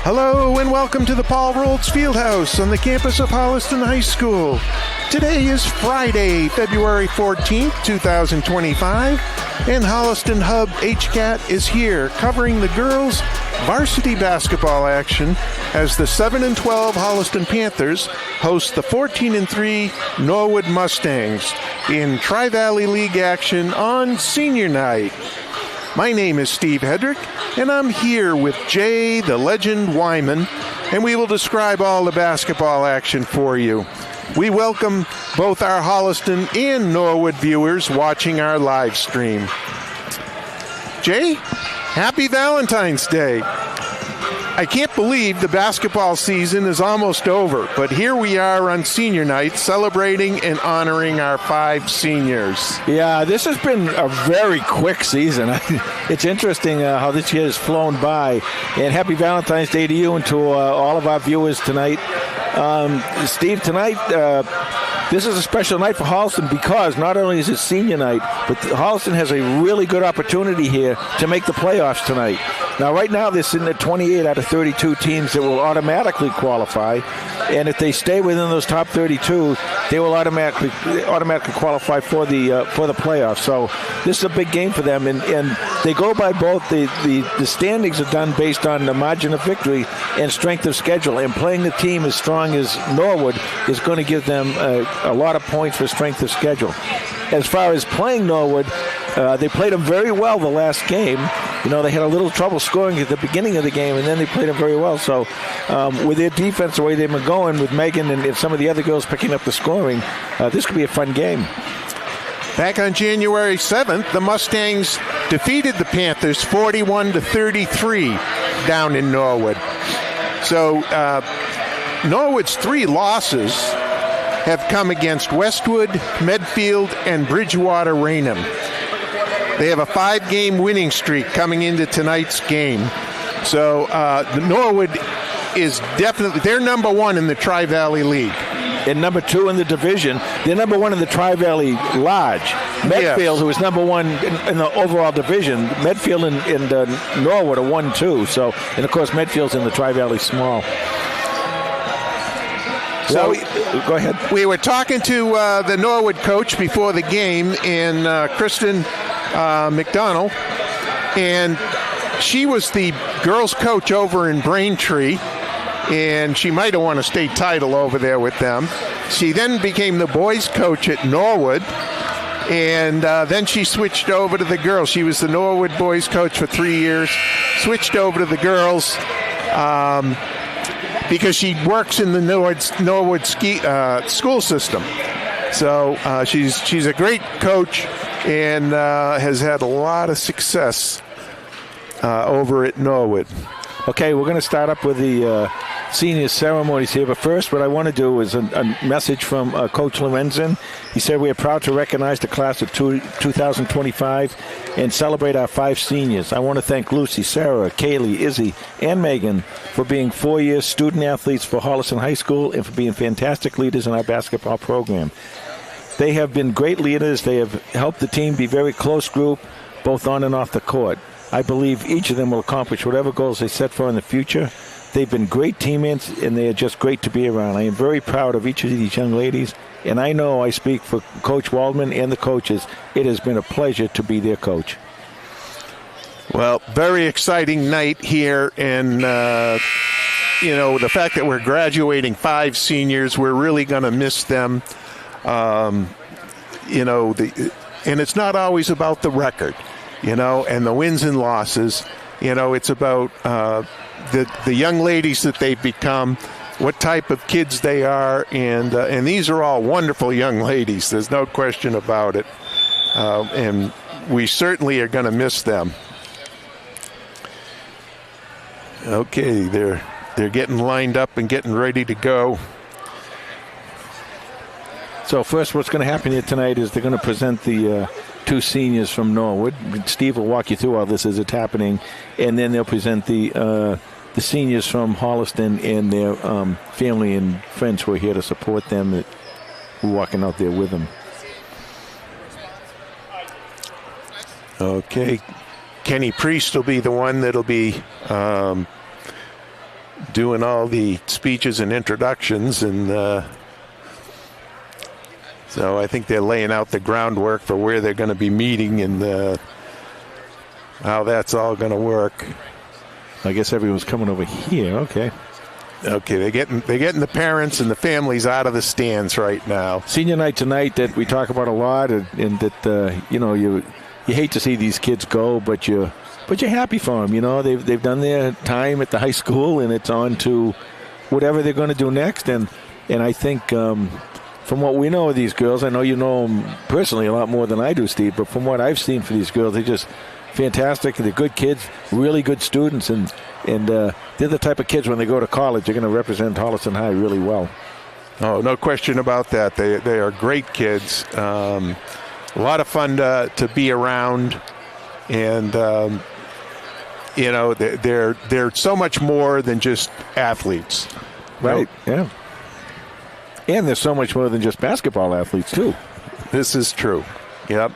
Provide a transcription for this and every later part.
Hello and welcome to the Paul Rowles Fieldhouse on the campus of Holliston High School. Today is Friday, February 14th, 2025, and Holliston Hub HCAT is here covering the girls' varsity basketball action as the 7-12 Holliston Panthers host the 14-3 Norwood Mustangs in Tri-Valley League action on Senior Night. My name is Steve Hedrick, and I'm here with Jay, the legend Wyman, and we will describe all the basketball action for you. We welcome both our Holliston and Norwood viewers watching our live stream. Jay, happy Valentine's Day. I can't believe the basketball season is almost over, but here we are on Senior Night celebrating and honoring our 5 seniors. Yeah, this has been a very quick season. It's interesting how this year has flown by. And happy Valentine's Day to you and to all of our viewers tonight. Steve, tonight, this is a special night for Holliston because not only is it Senior Night, but Holliston has a really good opportunity here to make the playoffs tonight. Now, right now, they're sitting at 28 out of 32 teams that will automatically qualify. And if they stay within those top 32, they will automatically qualify for the playoffs. So this is a big game for them. And they go by both. The standings are done based on the margin of victory and strength of schedule. And playing the team as strong as Norwood is going to give them a lot of points for strength of schedule. As far as playing Norwood, they played them very well the last game. You know, they had a little trouble scoring at the beginning of the game, and then they played them very well. So with their defense, the way they've been going, with Megan and some of the other girls picking up the scoring, this could be a fun game. Back on January 7th, the Mustangs defeated the Panthers 41-33 down in Norwood. So Norwood's 3 losses have come against Westwood, Medfield, and Bridgewater Raynham. They have a 5-game winning streak coming into tonight's game. So Norwood is definitely, they're number 1 in the Tri-Valley League. And number 2 in the division. They're number 1 in the Tri-Valley Large. Medfield, who is number 1 in the overall division, Medfield and Norwood are 1-2. So, and of course, Medfield's in the Tri-Valley Small. So go ahead. We were talking to the Norwood coach before the game, and Kristen McDonald, and she was the girls' coach over in Braintree, and she might have won a state title over there with them. She then became the boys' coach at Norwood, and then she switched over to the girls. She was the Norwood boys' coach for 3 years, switched over to the girls because she works in the Norwood school system. So she's a great coach and has had a lot of success over at Norwood. Okay, we're going to start up with the senior ceremonies here, but first what I want to do is a message from Coach Lorenzen. He said, we are proud to recognize the class of 2025 and celebrate our 5 seniors. I want to thank Lucy, Sarah, Kaylee, Izzy, and Megan for being 4-year student athletes for Holliston High School and for being fantastic leaders in our basketball program. They have been great leaders. They have helped the team be a very close group, both on and off the court. I believe each of them will accomplish whatever goals they set for in the future. They've been great teammates, and they are just great to be around. I am very proud of each of these young ladies, and I know I speak for Coach Waldman and the coaches. It has been a pleasure to be their coach. Well, very exciting night here, and the fact that we're graduating 5 seniors, we're really going to miss them. And it's not always about the record, and the wins and losses. It's about the young ladies that they've become, what type of kids they are, and these are all wonderful young ladies. There's no question about it, and we certainly are going to miss them. Okay, they're getting lined up and getting ready to go. So first, what's going to happen here tonight is they're going to present the 2 seniors from Norwood. Steve will walk you through all this as it's happening, and then they'll present the seniors from Holliston and their family and friends who are here to support them, who are walking out there with them. Okay, Kenny Priest will be the one that'll be doing all the speeches and introductions, and so I think they're laying out the groundwork for where they're going to be meeting and how that's all going to work. I guess everyone's coming over here. Okay, they're getting the parents and the families out of the stands right now. Senior night tonight that we talk about a lot, and that you hate to see these kids go, but you're happy for them. You know, they've done their time at the high school, and it's on to whatever they're going to do next. And I think from what we know of these girls, I know you know them personally a lot more than I do, Steve, but from what I've seen for these girls, they're just fantastic. They're good kids, really good students, and they're the type of kids when they go to college, they're going to represent Holliston High really well. Oh, no question about that. They are great kids. A lot of fun to be around, and they're so much more than just athletes. Right? Yeah. And there's so much more than just basketball athletes too. This is true. Yep.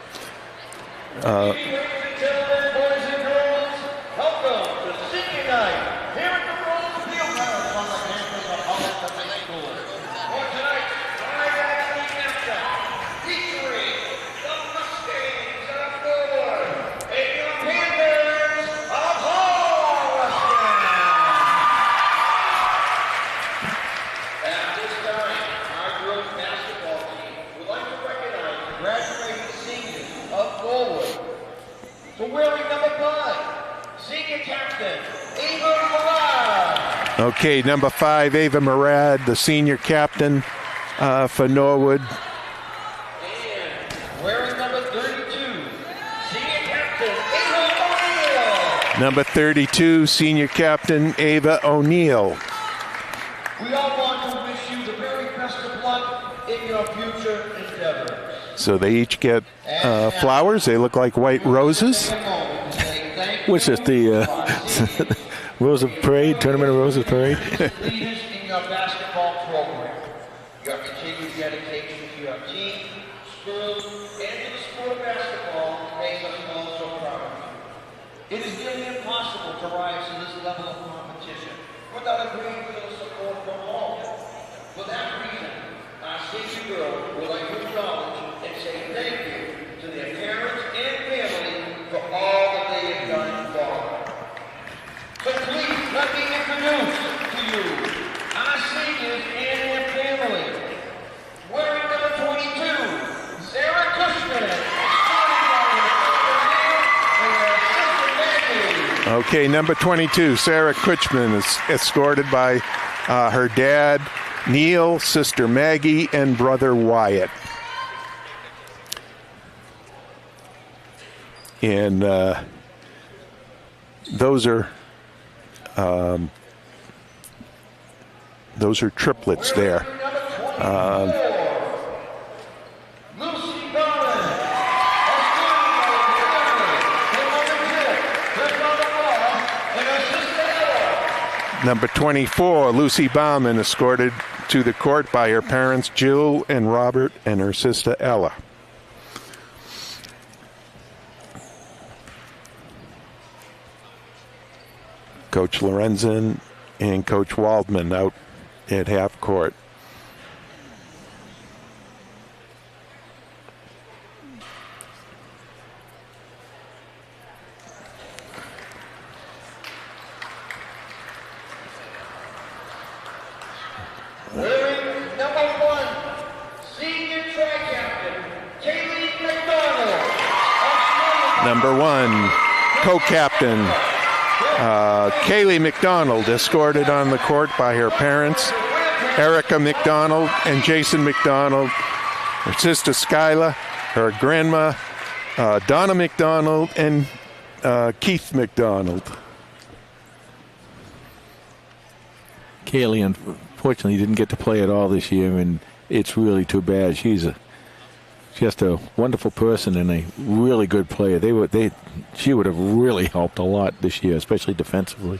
Okay, number 5, Ava Murad, the senior captain for Norwood. And wearing number 32, senior captain Ava O'Neill. Number 32, senior captain Ava O'Neill. We all want to wish you the very best of luck in your future endeavors. So they each get flowers. They look like white roses. What's this, the Rose of Parade, Tournament of Roses Parade? Leaders in your basketball program, your continued dedication to your team, school, and to the sport of basketball makes us all so proud of you. It is nearly impossible to rise to this level of competition without a great deal of support from all. For that reason, our senior girl would like to acknowledge and say thank you to their parents and family for all that they have done for them. So please let me introduce to you our seniors and their family. Wearing number 22, Sarah Cushman, and her sister Maggie. Okay, number 22, Sarah Kutchman is escorted by her dad, Neil, sister Maggie, and brother Wyatt. And those are triplets there. Number 24, Lucy Bauman, escorted to the court by her parents, Jill and Robert, and her sister, Ella. Coach Lorenzen and Coach Waldman out at half court. Wearing number 1, senior track captain, Kaylee McDonald. Number 1, co-captain Kaylee McDonald, escorted on the court by her parents, Erica McDonald and Jason McDonald, her sister Skyla, her grandma, Donna McDonald, and Keith McDonald. Kaylee, unfortunately, didn't get to play at all this year, and it's really too bad. She's just a wonderful person and a really good player. She would have really helped a lot this year, especially defensively.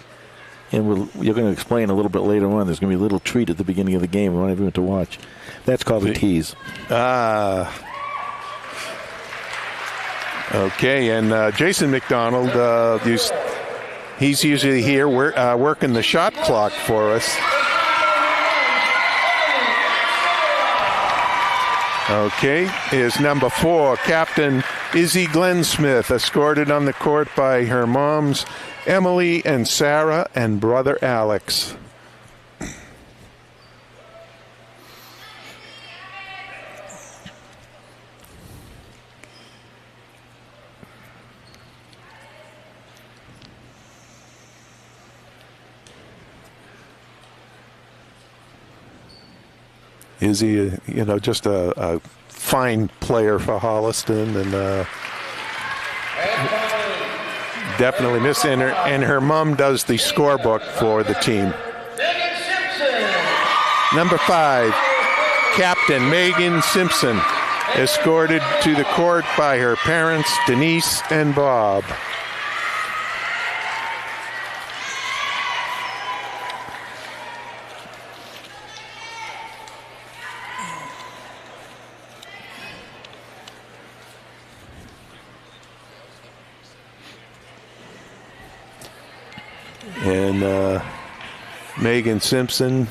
And you're going to explain a little bit later on. There's going to be a little treat at the beginning of the game. We want everyone to watch. That's called a tease. Okay, and Jason McDonald, He's usually here working the shot clock for us. Okay, is number 4, Captain Izzy Glensmith, escorted on the court by her moms, Emily and Sarah, and brother Alex. Izzy, just a fine player for Holliston, and definitely miss her. And her mom does the scorebook for the team. Number 5, Captain Megan Simpson, escorted to the court by her parents, Denise and Bob. And Megan Simpson,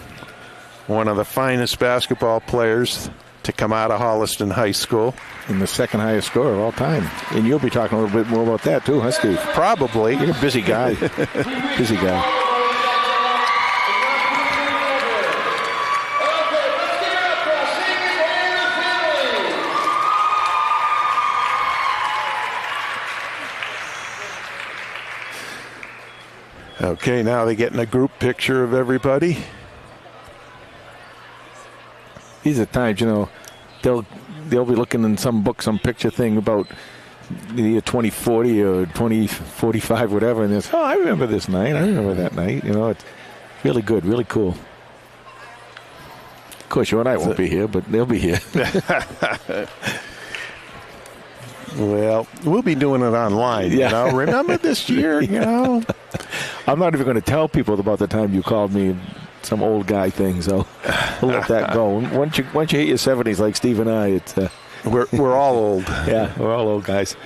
one of the finest basketball players to come out of Holliston High School. And the second highest scorer of all time. And you'll be talking a little bit more about that too, huh, Steve? Probably. You're a busy guy. Busy guy. Okay, now they're getting a group picture of everybody. These are times, they'll be looking in some book, some picture thing about the year 2040 or 2045, whatever, and it's, I remember this night. I remember that night. It's really good, really cool. Of course, you and I won't be here, but they'll be here. Well, we'll be doing it online, Remember this year, I'm not even going to tell people about the time you called me some old guy thing, so we'll let that go. Once you hit your 70s like Steve and I, it's we're all old. Yeah, we're all old guys.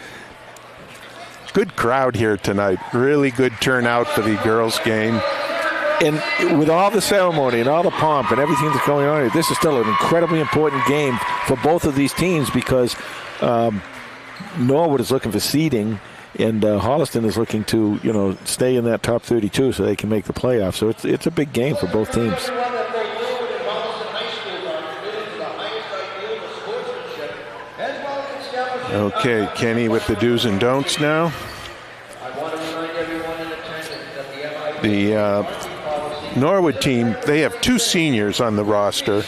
Good crowd here tonight. Really good turnout for the girls' game. And with all the ceremony and all the pomp and everything that's going on here, this is still an incredibly important game for both of these teams because Norwood is looking for seeding, and Holliston is looking to, stay in that top 32 so they can make the playoffs. So it's a big game for both teams. Okay, Kenny with the do's and don'ts now. The Norwood team, they have 2 seniors on the roster,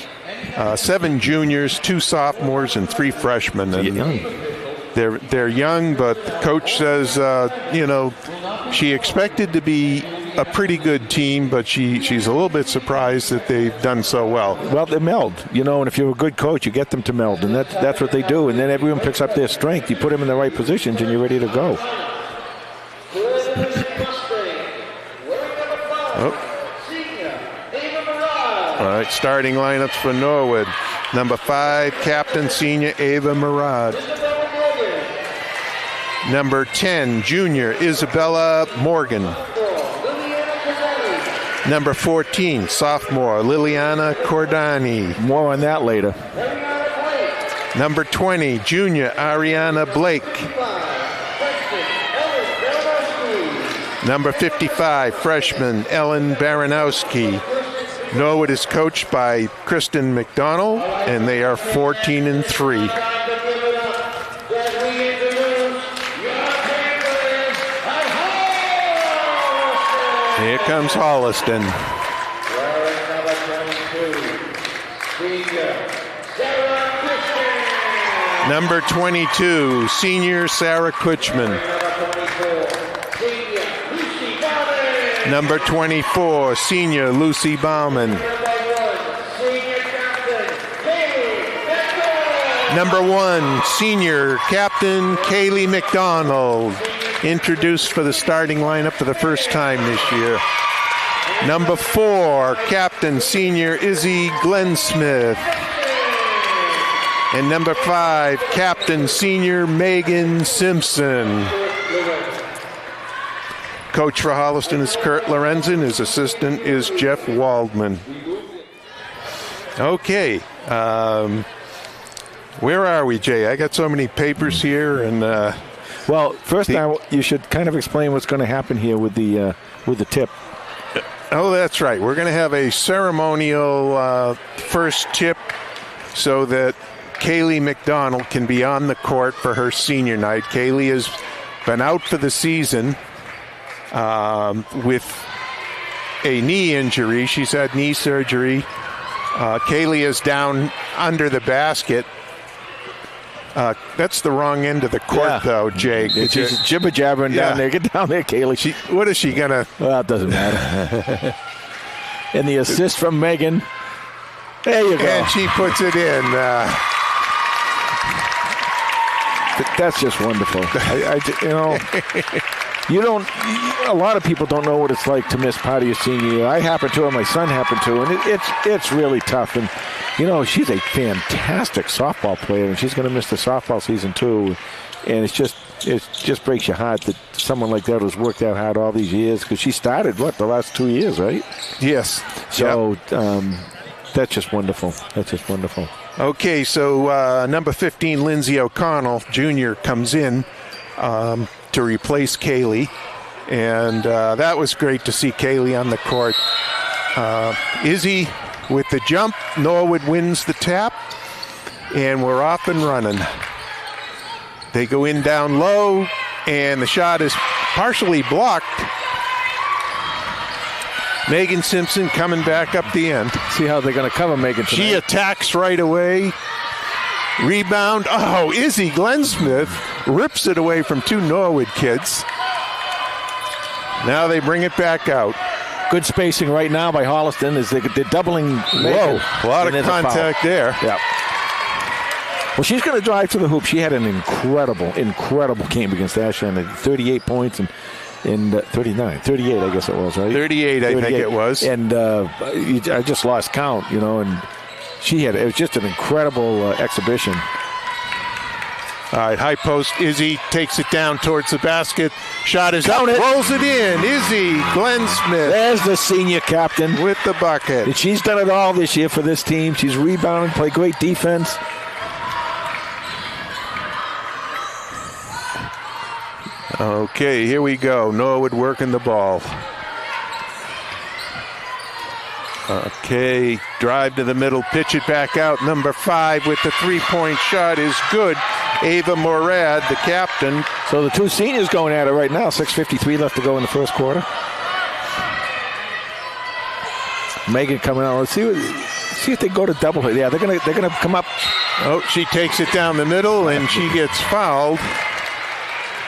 7 juniors, 2 sophomores, and 3 freshmen. And they're young, but the coach says, she expected to be a pretty good team, but she's a little bit surprised that they've done so well. Well, they meld, and if you're a good coach, you get them to meld, and that's what they do. And then everyone picks up their strength. You put them in the right positions, and you're ready to go. All right, starting lineups for Norwood. Number 5, Captain Senior Ava Murad. Number 10, Junior Isabella Morgan. Number 14, Sophomore Liliana Cordani. More on that later. Number 20, Junior Ariana Blake. Number 55, Freshman Ellen Baranowski. Norwood is coached by Kristen McDonald, and they are 14-3. Here comes Holliston. Number 22, Senior Sarah Kutchman. Number 24, Senior Lucy Bauman. Number 1, Senior Captain Kaylee McDonald. Introduced for the starting lineup for the first time this year. Number 4, Captain Senior Izzy Glensmith. And number 5, Captain Senior Megan Simpson. Coach for Holliston is Kurt Lorenzen. His assistant is Jeff Waldman. Okay. Where are we, Jay? I got so many papers here. And well, first now you should kind of explain what's going to happen here with the tip. Oh, that's right. We're going to have a ceremonial first tip so that Kaylee McDonald can be on the court for her senior night. Kaylee has been out for the season with a knee injury. She's had knee surgery. Kaylee is down under the basket. That's the wrong end of the court, though, Jay. She's jibber-jabbering down there. Get down there, Kaylee. What is she going to... Well, it doesn't matter. And the assist from Megan. There you go. And she puts it in. That's just wonderful. A lot of people don't know what it's like to miss part of your senior year. I happen to, and my son happened to, and it's really tough. And, she's a fantastic softball player, and she's going to miss the softball season too. And it just breaks your heart that someone like that has worked out hard all these years, because she started, the last 2 years, right? Yes. So that's just wonderful. That's just wonderful. Okay, so number 15, Lindsay O'Connell Jr. comes in to replace Kaylee. And that was great to see Kaylee on the court. Izzy with the jump. Norwood wins the tap. And we're off and running. They go in down low, and the shot is partially blocked. Megan Simpson coming back up the end. See how they're going to cover Megan tonight. She attacks right away. Rebound. Oh, Izzy Glensmith rips it away from two Norwood kids. Now they bring it back out. Good spacing right now by Holliston as they're doubling Megan. Whoa, a lot of contact there. Yeah. Well, she's going to drive to the hoop. She had an incredible game against Ashland. 38 points and 38, I guess it was, right? 38, I think it was. And I just lost count, and it was just an incredible exhibition. All right, high post. Izzy takes it down towards the basket. Shot is up, rolls it in. Izzy Glensmith. There's the senior captain with the bucket. And she's done it all this year for this team. She's rebounding, played great defense. Okay, here we go. Norwood working the ball. Okay, drive to the middle, pitch it back out. Number 5 with the three-point shot is good. Ava Morad, the captain. So the two seniors going at it right now. 6:53 left to go in the first quarter. Megan coming out. Let's see if they go to double. Yeah, they're gonna come up. Oh, she takes it down the middle and she gets fouled.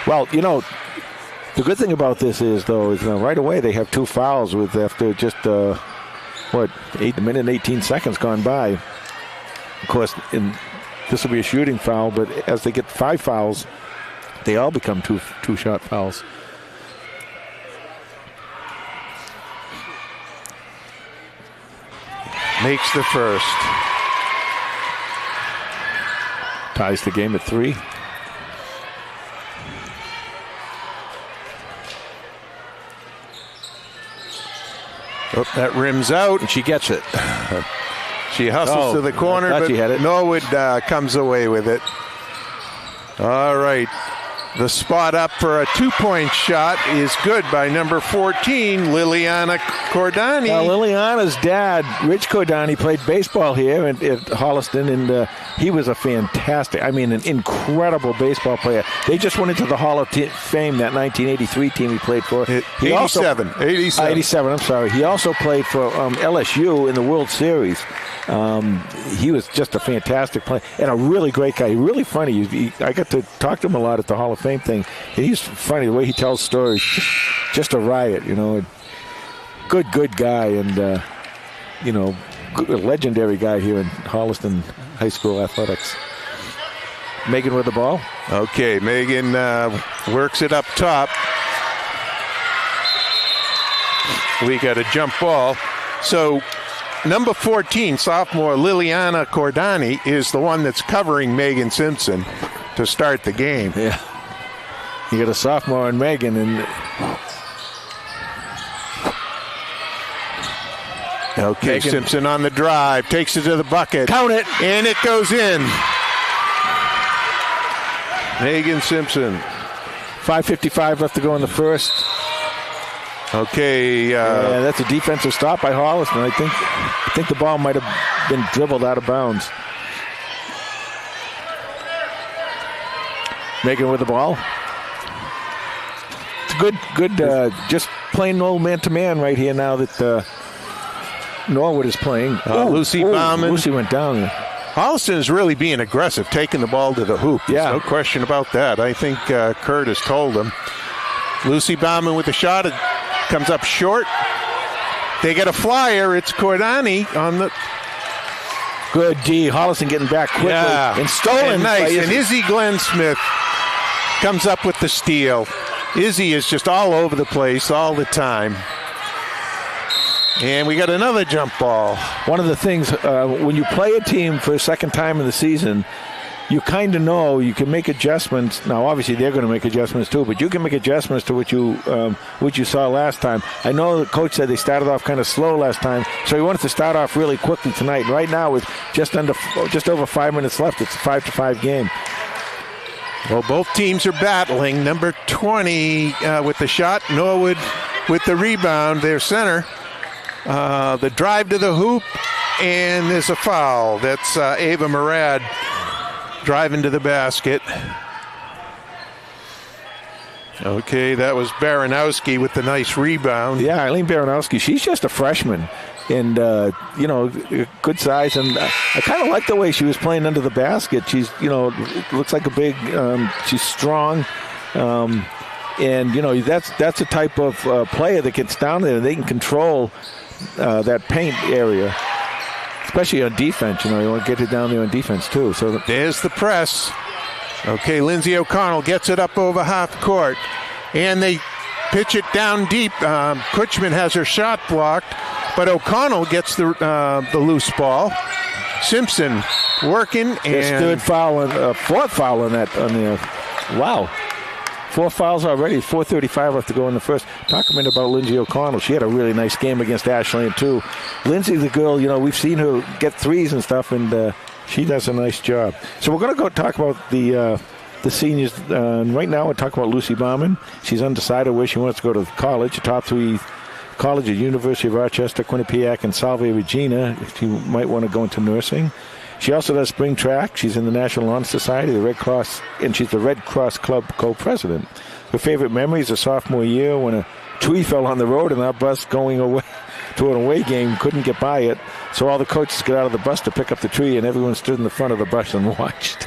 Well, the good thing about this is, though, is right away they have two fouls after just 8 minute and 18 seconds gone by. Of course, this will be a shooting foul, but as they get 5 fouls, they all become two shot fouls. Makes the first. Ties the game at 3. Oh, that rims out. And she gets it. She hustles to the corner, but Norwood comes away with it. All right. The spot up for a 2-point shot is good by number 14, Liliana Cordani. Now, Liliana's dad, Rich Cordani, played baseball here at Holliston, and he was an incredible baseball player. They just went into the Hall of Fame, that 1983 team he played for. 87, I'm sorry. He also played for LSU in the World Series. He was just a fantastic player and a really great guy. Really funny. I got to talk to him a lot at the Hall of Fame thing. And he's funny the way he tells stories. Just a riot, Good guy, and a legendary guy here in Holliston High School athletics. Megan with the ball. Okay, Megan works it up top. We got a jump ball. So number 14, sophomore Liliana Cordani, is the one that's covering Megan Simpson to start the game. Yeah. You got a sophomore in Megan, and Okay, Megan. Simpson on the drive, takes it to the bucket. Count it. And it goes in. Megan Simpson. 5:55 left to go in the first. Okay. Yeah, that's a defensive stop by Holliston. I think the ball might have been dribbled out of bounds. Megan with the ball. It's good. Just plain old man-to-man right here now that Norwood is playing. Lucy Bauman. Lucy went down. Holliston is really being aggressive, taking the ball to the hoop. There's no question about that. I think Kurt has told them. Lucy Bauman with the shot. It comes up short. They get a flyer. It's Cordani on the... Good D. Holliston getting back quickly. Yeah. And stolen. And nice. And Izzy Glenn Smith comes up with the steal. Izzy is just all over the place all the time. And we got another jump ball. One of the things, when you play a team for a second time in the season, you kind of know you can make adjustments. Now, obviously, they're going to make adjustments too, but you can make adjustments to what you saw last time. I know the coach said they started off kind of slow last time, so he wanted to start off really quickly tonight. And right now, with just over 5 minutes left, it's a 5-5 game. Well, both teams are battling. Number 20 with the shot, Norwood with the rebound, their center. The drive to the hoop, and there's a foul. That's Ava Murad driving to the basket. Okay, that was Baranowski with the nice rebound. Yeah, Eileen Baranowski, she's just a freshman. And, good size. And I kind of like the way she was playing under the basket. She's, looks like a big, she's strong. And, that's a type of player that gets down there. They can control that paint area, especially on defense. You want to get it down there on defense, too. So there's the press. Okay, Lindsay O'Connell gets it up over half court. And they pitch it down deep. Kutchman has her shot blocked. But O'Connell gets the loose ball. Simpson working, and fourth foul on that. Wow, 4 fouls already. 4:35 left to go in the first. Talk a minute about Lindsay O'Connell. She had a really nice game against Ashland too. Lindsay, the girl, we've seen her get threes and stuff, and she does a nice job. So we're going to go talk about the seniors. Right now, we're talking about Lucy Bauman. She's undecided where she wants to go to college. The top 3 colleges: University of Rochester, Quinnipiac, and Salve Regina. She might want to go into nursing. She also does spring track. She's in the National Honor Society, the Red Cross, and she's the Red Cross Club co-president. Her favorite memory is her sophomore year when a tree fell on the road and our bus going away to an away game couldn't get by it. So all the coaches got out of the bus to pick up the tree, and everyone stood in the front of the bus and watched.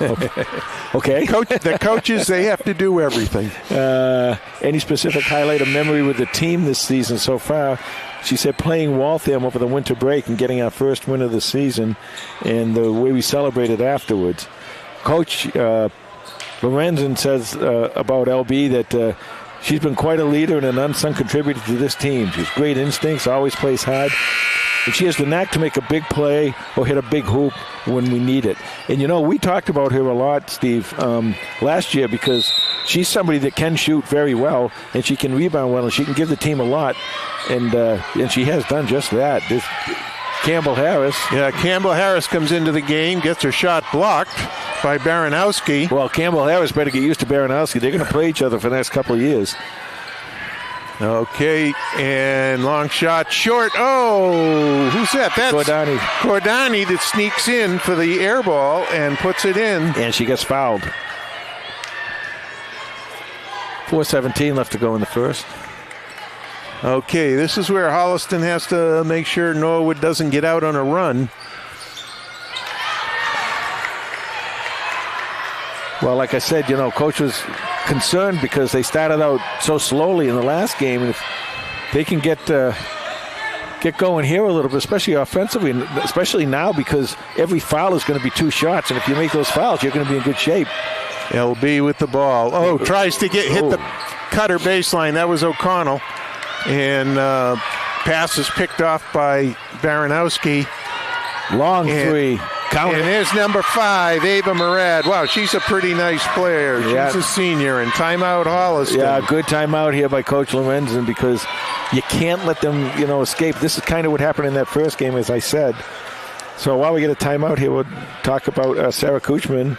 Okay. The coaches, they have to do everything. Any specific highlight of memory with the team this season so far? She said playing Waltham over the winter break and getting our first win of the season, and the way we celebrated afterwards. Coach Lorenzen says about LB that she's been quite a leader and an unsung contributor to this team. She has great instincts, always plays hard, and she has the knack to make a big play or hit a big hoop when we need it. And, we talked about her a lot, Steve, last year, because she's somebody that can shoot very well, and she can rebound well, and she can give the team a lot, and she has done just that. This Campbell Harris. Yeah, Campbell Harris comes into the game, gets her shot blocked by Baranowski. Well, Campbell Harris better get used to Baranowski. They're going to play each other for the next couple of years. Okay, and long shot short. Oh, who's that? That's Cordani that sneaks in for the air ball and puts it in. And she gets fouled. 4:17 left to go in the first. Okay, this is where Holliston has to make sure Norwood doesn't get out on a run. Well, like I said, Coach was concerned because they started out so slowly in the last game, and if they can get going here a little bit, especially offensively, and especially now because every foul is going to be 2 shots, and if you make those fouls, you're going to be in good shape. LB with the ball. Oh, tries to hit the cutter baseline. That was O'Connell. And pass is picked off by Baranowski. Long three. Count And it. there's number 5, Ava Murad. Wow, she's a pretty nice player. She's a senior. And timeout Holliston. Yeah, good timeout here by Coach Lorenzen because you can't let them, escape. This is kind of what happened in that first game, as I said. So while we get a timeout here, we'll talk about Sarah Kuchman.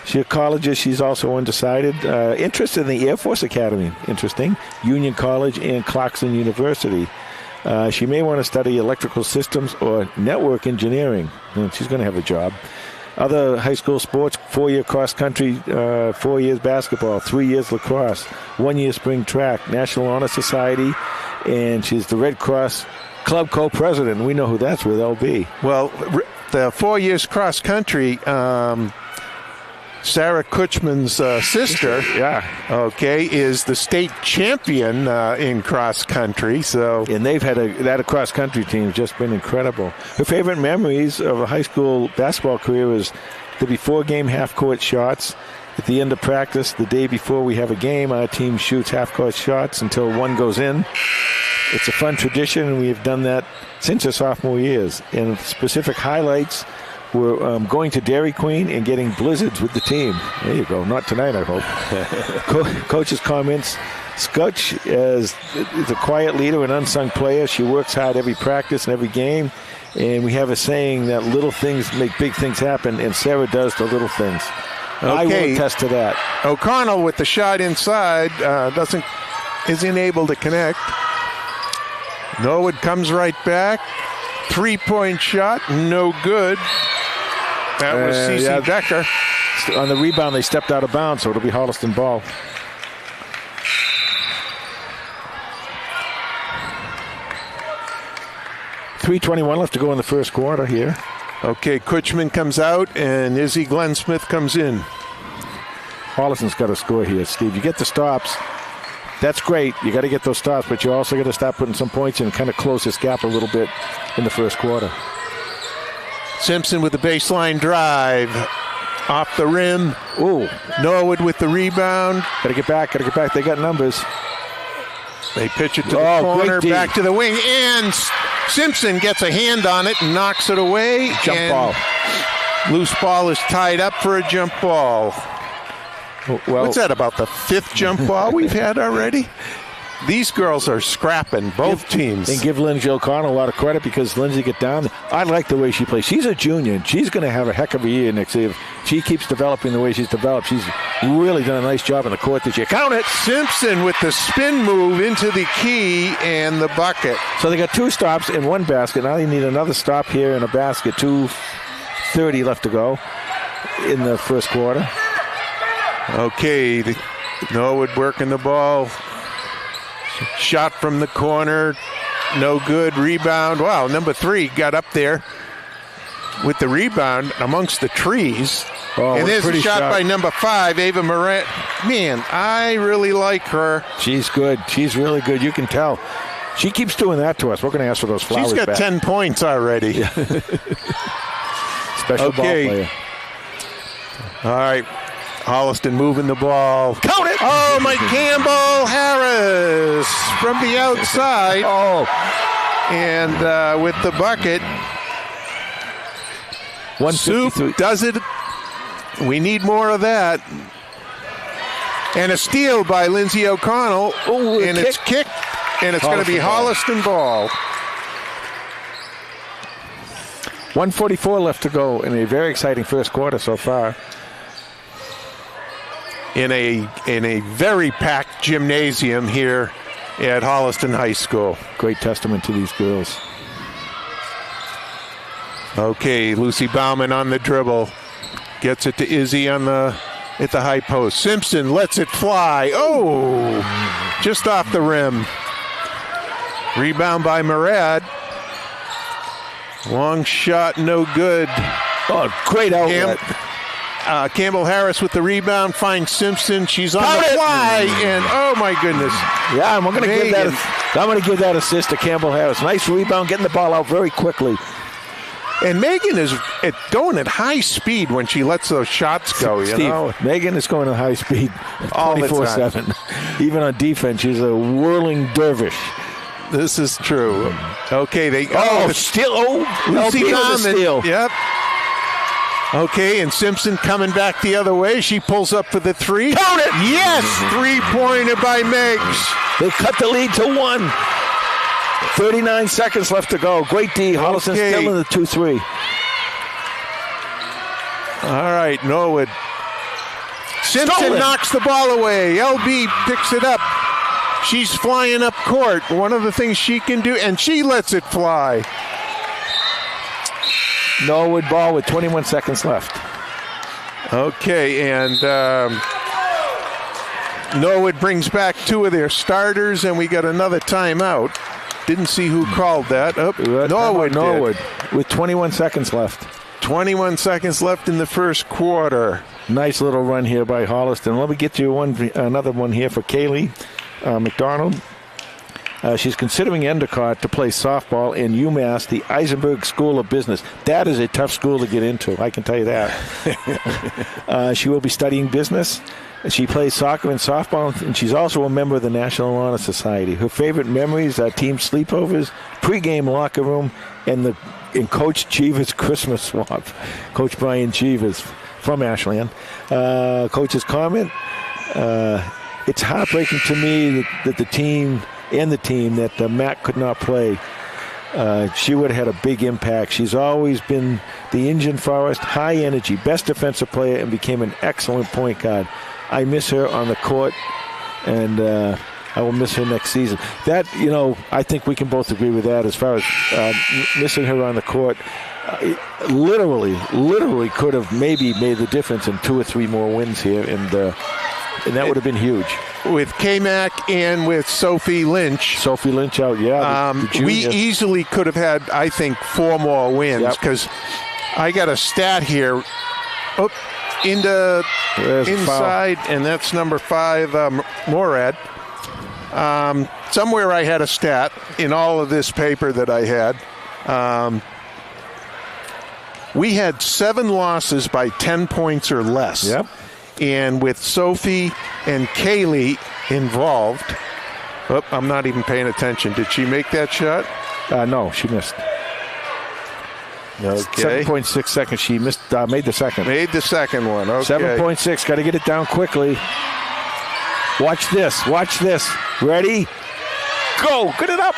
She's a collegeist. She's also undecided. Interested in the Air Force Academy. Interesting. Union College and Clarkson University. She may want to study electrical systems or network engineering. She's going to have a job. Other high school sports, 4-year cross country, 4 years basketball, 3 years lacrosse, 1 year spring track, National Honor Society, and she's the Red Cross Club co-president. We know who that's with, LB. Well, the 4 years cross country, Sarah Kuchman's sister, is the state champion in cross country. So, and they've had that cross country team just been incredible. Her favorite memories of a high school basketball career is the before game half court shots. At the end of practice, the day before we have a game, our team shoots half court shots until one goes in. It's a fun tradition, and we have done that since her sophomore years. And specific highlights. We're going to Dairy Queen and getting blizzards with the team. There you go. Not tonight, I hope. Coach's comments. Scutch is a quiet leader, an unsung player. She works hard every practice and every game. And we have a saying that little things make big things happen, and Sarah does the little things. I will attest to that. O'Connell with the shot inside isn't able to connect. Norwood comes right back. 3-point shot, no good. That was Cece Becker. On the rebound, they stepped out of bounds, so it'll be Holliston ball. .321 left to go in the first quarter here. Okay, Kuchman comes out, and Izzy Glenn Smith comes in. Holliston's got to score here, Steve. You get the stops. That's great. You got to get those stops, but you also got to stop putting some points in and kind of close this gap a little bit in the first quarter. Simpson with the baseline drive. Off the rim. Ooh. Norwood with the rebound. Got to get back. They got numbers. They pitch it to the corner, back to the wing, and Simpson gets a hand on it and knocks it away. Jump ball. Loose ball is tied up for a jump ball. Well, what's that, about the 5th jump ball we've had already? These girls are scrapping, both teams. And give Lindsay O'Connell a lot of credit because Lindsay get down. I like the way she plays. She's a junior, and she's going to have a heck of a year next year. If she keeps developing the way she's developed, she's really done a nice job in the court this year. Count it! Simpson with the spin move into the key and the bucket. So they got 2 stops in 1 basket. Now they need another stop here in a basket. 2:30 left to go in the first quarter. Okay, Norwood working the ball. Shot from the corner, no good. Rebound. Wow, number 3 got up there with the rebound amongst the trees. Oh, and there's a shot by number 5, Ava Morant. Man, I really like her. She's good. She's really good. You can tell. She keeps doing that to us. We're going to ask for those flowers back. She's got 10 points already. Special ball player. All right. Holliston moving the ball. Count it! Oh, Mike Campbell Harris from the outside. And with the bucket. Soup does it. We need more of that. And a steal by Lindsay O'Connell. Ooh, and it's kicked. And it's going to be Holliston ball. 1:44 left to go in a very exciting first quarter so far. In a very packed gymnasium here at Holliston High School. Great testament to these girls. Okay, Lucy Bauman on the dribble. Gets it to Izzy at the high post. Simpson lets it fly. Oh, just off the rim. Rebound by Murad. Long shot, no good. Oh, great outlet. Campbell Harris with the rebound finds Simpson. She's on the fly, and oh my goodness! Yeah, I'm going to give that assist to Campbell Harris. Nice rebound, getting the ball out very quickly. And Megan is going at high speed when she lets those shots go. Steve, Megan is going at high speed 24/7. Even on defense, she's a whirling dervish. This is true. Okay, steal! Lucy Bauman. Steal. Yep. Okay, and Simpson coming back the other way. She pulls up for the three. Count it! Yes! Three-pointer by Meigs. They cut the lead to 1. 39 seconds left to go. Great D. Holliston still in the 2-3. All right, Norwood. Simpson Stolen. knocks the ball away. LB picks it up. She's flying up court. One of the things she can do, and she lets it fly. Norwood ball with 21 seconds left. Okay, and Norwood brings back 2 of their starters, and we got another timeout. Didn't see who called that. Oh, Norwood with 21 seconds left. 21 seconds left in the first quarter. Nice little run here by Holliston. Let me get you another one here for Kaylee McDonald. She's considering Endicott to play softball in UMass, the Eisenberg School of Business. That is a tough school to get into, I can tell you that. She will be studying business. She plays soccer and softball, and she's also a member of the National Honor Society. Her favorite memories are team sleepovers, pregame locker room, and Coach Cheever's Christmas swap. Coach Brian Cheever's from Ashland. Coach's comment, it's heartbreaking to me that the team that Matt could not play. She would have had a big impact. She's always been the engine for us, high energy, best defensive player, and became an excellent point guard. I miss her on the court, and I will miss her next season. That, I think we can both agree with that as far as missing her on the court. Literally could have maybe made the difference in 2 or 3 more wins here, and that would have been huge. With K-Mac and with Sophie Lynch. Sophie Lynch out, yeah. We easily could have had, I think, 4 more wins, because I got a stat here. Oh, inside, and that's number 5, Morad. Somewhere I had a stat in all of this paper that I had. We had 7 losses by 10 points or less. Yep. And with Sophie and Kaylee involved, I'm not even paying attention. Did she make that shot? No, she missed. Okay. 7.6 seconds. She missed. Made the second. Made the second one. Okay. 7.6. Got to get it down quickly. Watch this. Ready? Go. Get it up.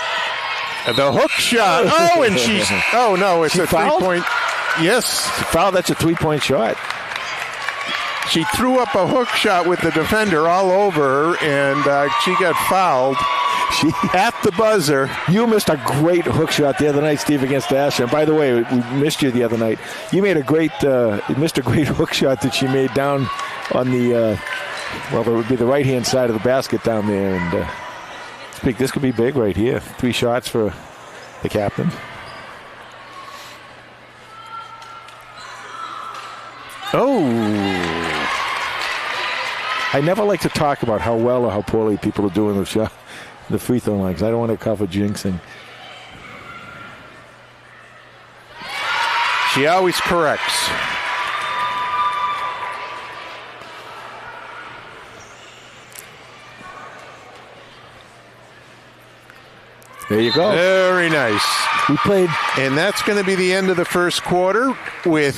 The hook shot. Oh, and she's. Oh no, it's a fouled? 3-point. Yes. Foul. That's a 3-point shot. She threw up a hook shot with the defender all over her, and she got fouled. She at the buzzer. You missed a great hook shot the other night, Steve, against Ashland. By the way, we missed you the other night. You made missed a great hook shot that she made down on the, it would be the right-hand side of the basket down there. And this could be big right here. 3 shots for the captain. Oh. I never like to talk about how well or how poorly people are doing the free throw line, because I don't want to cover jinxing. She always corrects. There you go. Very nice. We played. And that's going to be the end of the first quarter with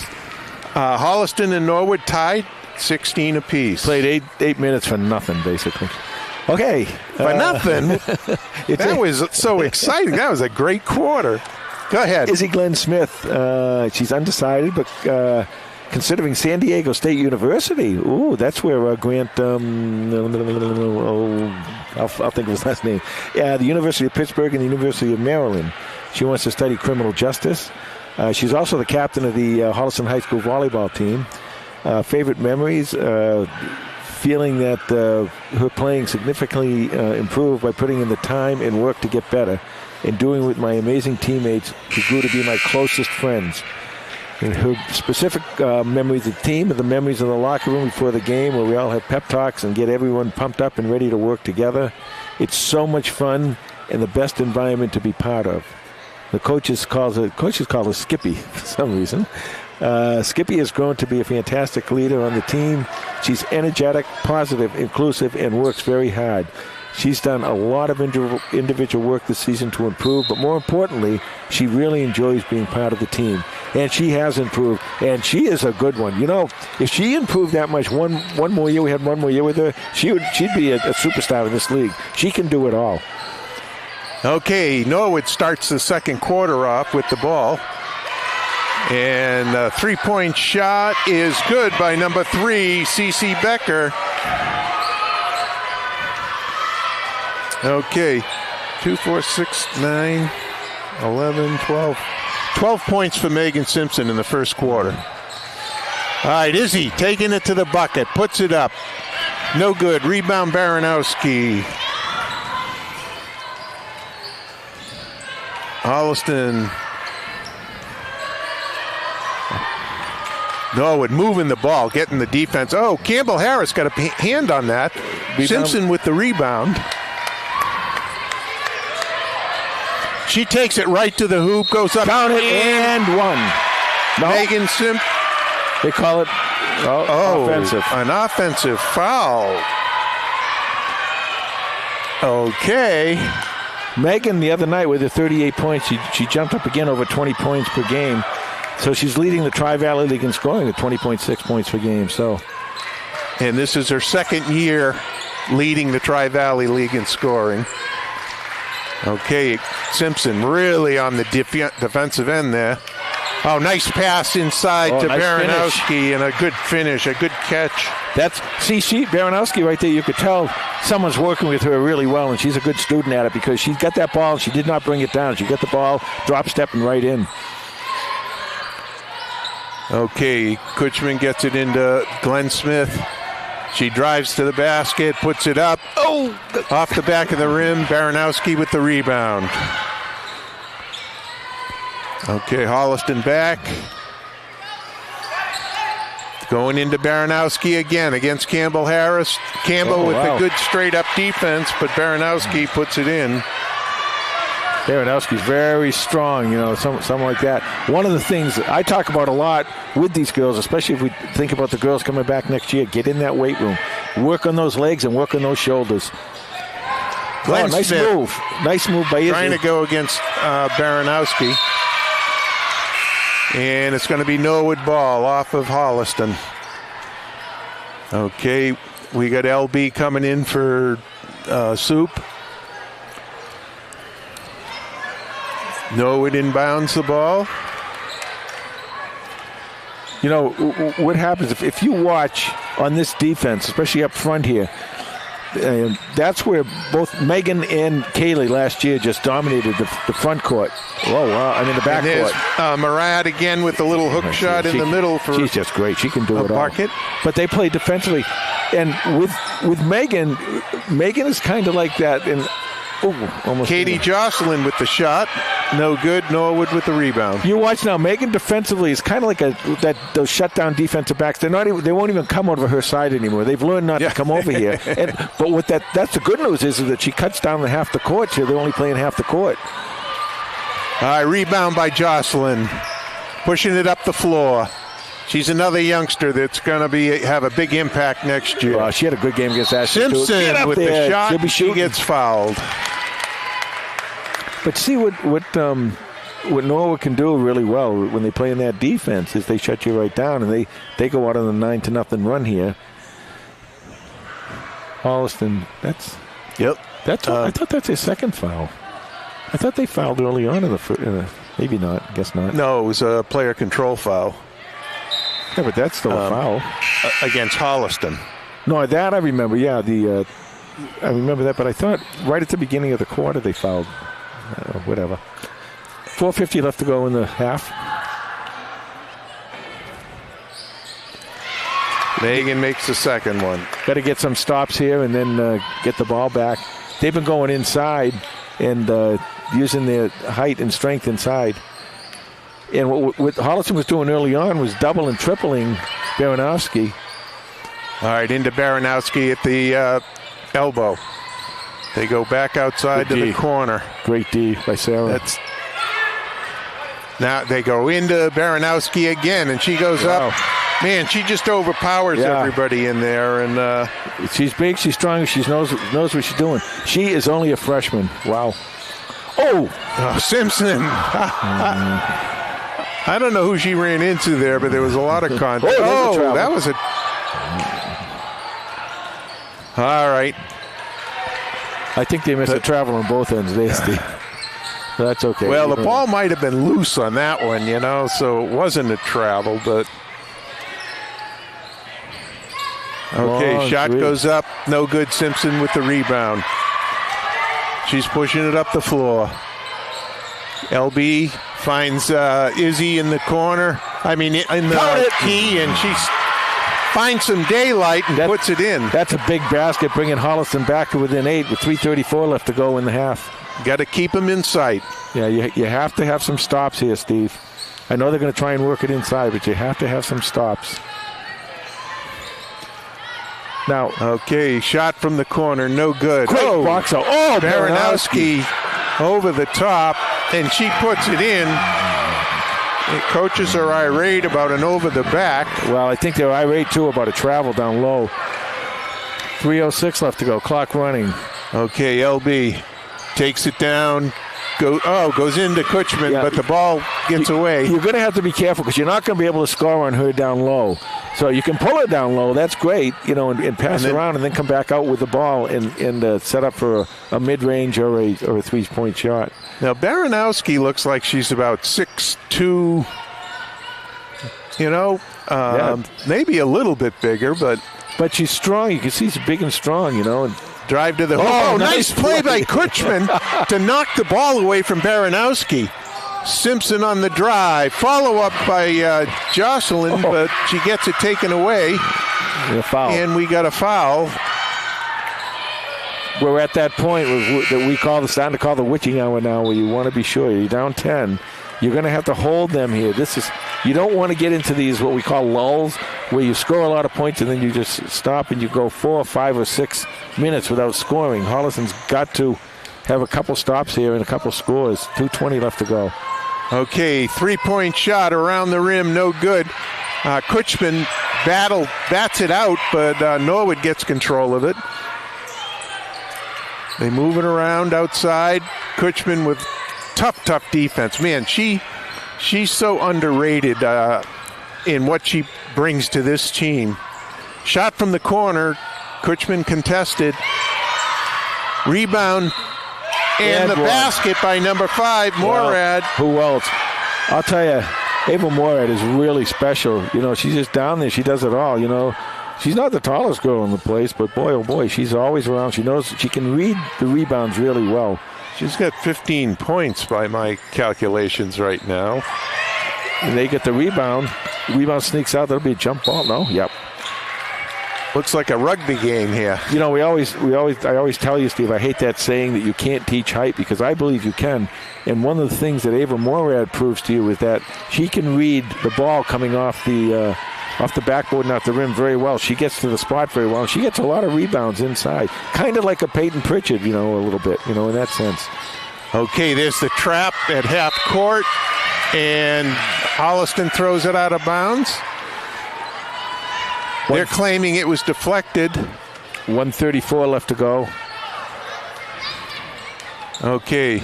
Holliston and Norwood tied 16 apiece. Played 8 minutes for nothing, basically. Okay. For nothing? That was so exciting. That was a great quarter. Go ahead. Izzy Glenn Smith. She's undecided, but considering San Diego State University. Ooh, that's where Grant, I'll think of his last name. The University of Pittsburgh and the University of Maryland. She wants to study criminal justice. She's also the captain of the Holliston High School volleyball team. Favorite memories, feeling that her playing significantly improved by putting in the time and work to get better, and doing it with my amazing teammates who grew to be my closest friends. And her specific memories of the team are the memories in the locker room before the game, where we all have pep talks and get everyone pumped up and ready to work together. It's so much fun and the best environment to be part of. The coaches call her Skippy for some reason. Skippy has grown to be a fantastic leader on the team. She's energetic, positive, inclusive, and works very hard. She's done a lot of individual work this season to improve, but more importantly, she really enjoys being part of the team. and she has improved, and she is a good one. You know, if she improved that much, one more year, we had one more year with her, she'd be a superstar in this league. She can do it all. Okay, Norwood starts the second quarter off with the ball. And a three-point shot is good by number 3, Cece Becker. Okay, 2, 4, 6, 9, 11, 12. 12 points for Megan Simpson in the first quarter. All right, Izzy taking it to the bucket, puts it up. No good. Rebound Baranowski. Holliston. Norwood moving the ball, getting the defense. Oh, Campbell Harris got a hand on that. Simpson with the rebound. She takes it right to the hoop, goes up. Count it, and one. No. Megan Simpson. They call it offensive. An offensive foul. Okay. Megan, the other night with her 38 points, she jumped up again over 20 points per game. So she's leading the Tri-Valley League in scoring at 20.6 points per game. And this is her second year leading the Tri-Valley League in scoring. Okay, Simpson really on the defensive end there. Oh, nice pass inside to nice Baranowski finish. And a good finish, a good catch. Baranowski right there, you could tell someone's working with her really well, and she's a good student at it because she's got that ball and she did not bring it down. She got the ball, drop stepping right in. Okay, Kutchman gets it into Glenn Smith. She drives to the basket, puts it up. Oh, off the back of the rim. Baranowski with the rebound. Okay, Holliston back. Going into Baranowski again against Campbell Harris. Campbell with a good straight-up defense, but Baranowski puts it in. Baranowski's very strong, you know, something like that. One of the things that I talk about a lot with these girls, especially if we think about the girls coming back next year, get in that weight room. Work on those legs and work on those shoulders. Nice move. Nice move by Izzy. Trying to go against Baranowski. And it's going to be Norwood ball off of Holliston. Okay, we got LB coming in for Soup. Norwood inbounds the ball. You know, what happens if you watch on this defense, especially up front here, that's where both Megan and Kaylee last year just dominated the front court. Oh, wow. I mean, the back court. Murad again with the little hook shot in the middle. She's just great. She can do it all. Bucket. But they play defensively. And with Megan is kind of like that. And almost Katie Jocelyn with the shot. No good. Norwood with the rebound. You watch now. Megan defensively is kind of like those shutdown defensive backs. They won't even come over her side anymore. They've learned not to come over here. But with that's the good news is that she cuts down the half the court here. They're only playing half the court. All right, rebound by Jocelyn, pushing it up the floor. She's another youngster that's going to have a big impact next year. She had a good game against Ashton. Simpson with the shot. She gets fouled. But see what Norwood can do really well when they play in that defense is they shut you right down and they go out on the 9-0 run here. Holliston, I thought that's his second foul. I thought they fouled early on in the maybe not. I guess not. No, it was a player control foul. Yeah, but that's still a foul against Holliston. No, that I remember. Yeah, I remember that. But I thought right at the beginning of the quarter they fouled. Whatever. 4:50 left to go in the half. Megan makes the second one. Got to get some stops here and then get the ball back. They've been going inside and using their height and strength inside. And what Holliston was doing early on was double and tripling Baranowski. All right, into Baranowski at the elbow. They go back outside to the corner. Great D by Sarah. Now they go into Baranowski again, and she goes up. Man, she just overpowers everybody in there. And she's big, she's strong, she knows what she's doing. She is only a freshman. Wow. Oh, Simpson. I don't know who she ran into there, but there was a lot of contact. That was a... All right. I think they missed a travel on both ends there, Steve. That's okay. Well, the ball might have been loose on that one, so it wasn't a travel, but... Okay, shot goes up. No good. Simpson with the rebound. She's pushing it up the floor. LB finds Izzy in the corner. In the key, and she finds some daylight and puts it in. That's a big basket, bringing Holliston back to within 8 with 3:34 left to go in the half. Got to keep them in sight. Yeah, you have to have some stops here, Steve. I know they're going to try and work it inside, but you have to have some stops. Now, okay, shot from the corner, no good. Quick box out. Oh, Baranowski over the top, and she puts it in. The coaches are irate about an over the back. Well, I think they're irate too about a travel down low. 3:06 left to go, clock running. Okay, LB takes it down. Goes into Kutchman, but the ball gets away. You're going to have to be careful because you're not going to be able to score on her down low. So you can pull it down low. That's great, and pass around and then come back out with the ball and set up for a mid-range or a 3-point shot. Now, Baranowski looks like she's about 6'2", maybe a little bit bigger, but she's strong. You can see she's big and strong, and drive to the hoop. Oh, nice play by Kutchman to knock the ball away from Baranowski. Simpson on the drive. Follow up by Jocelyn, but she gets it taken away. Foul. And we got a foul. We're at that point that we starting to call the witching hour now, where you want to be sure you're down 10. You're going to have to hold them here. You don't want to get into these what we call lulls, where you score a lot of points and then you just stop and you go 4, 5, or 6 minutes without scoring. Holliston's got to have a couple stops here and a couple scores. 2:20 left to go. Okay, 3-point shot around the rim, no good. Kutchman bats it out, but Norwood gets control of it. They move it around outside. Kutchman with tough defense. Man, she's so underrated in what she brings to this team. Shot from the corner. Kutchman contested. Rebound. And the basket by number 5, Morad. Who else? I'll tell you, Ava Morad is really special. She's just down there. She does it all. She's not the tallest girl in the place, but boy, oh boy, she's always around. She knows she can read the rebounds really well. She's got 15 points by my calculations right now. And they get the rebound. Rebound sneaks out. That'll be a jump ball. No? Yep. Looks like a rugby game here. I always tell you, Steve, I hate that saying that you can't teach height, because I believe you can. And one of the things that Ava Morad proves to you is that she can read the ball coming off the backboard and off the rim very well. She gets to the spot very well. She gets a lot of rebounds inside. Kind of like a Peyton Pritchard, a little bit, in that sense. Okay, there's the trap at half court, and Holliston throws it out of bounds. They're claiming it was deflected. 1:34 left to go. Okay.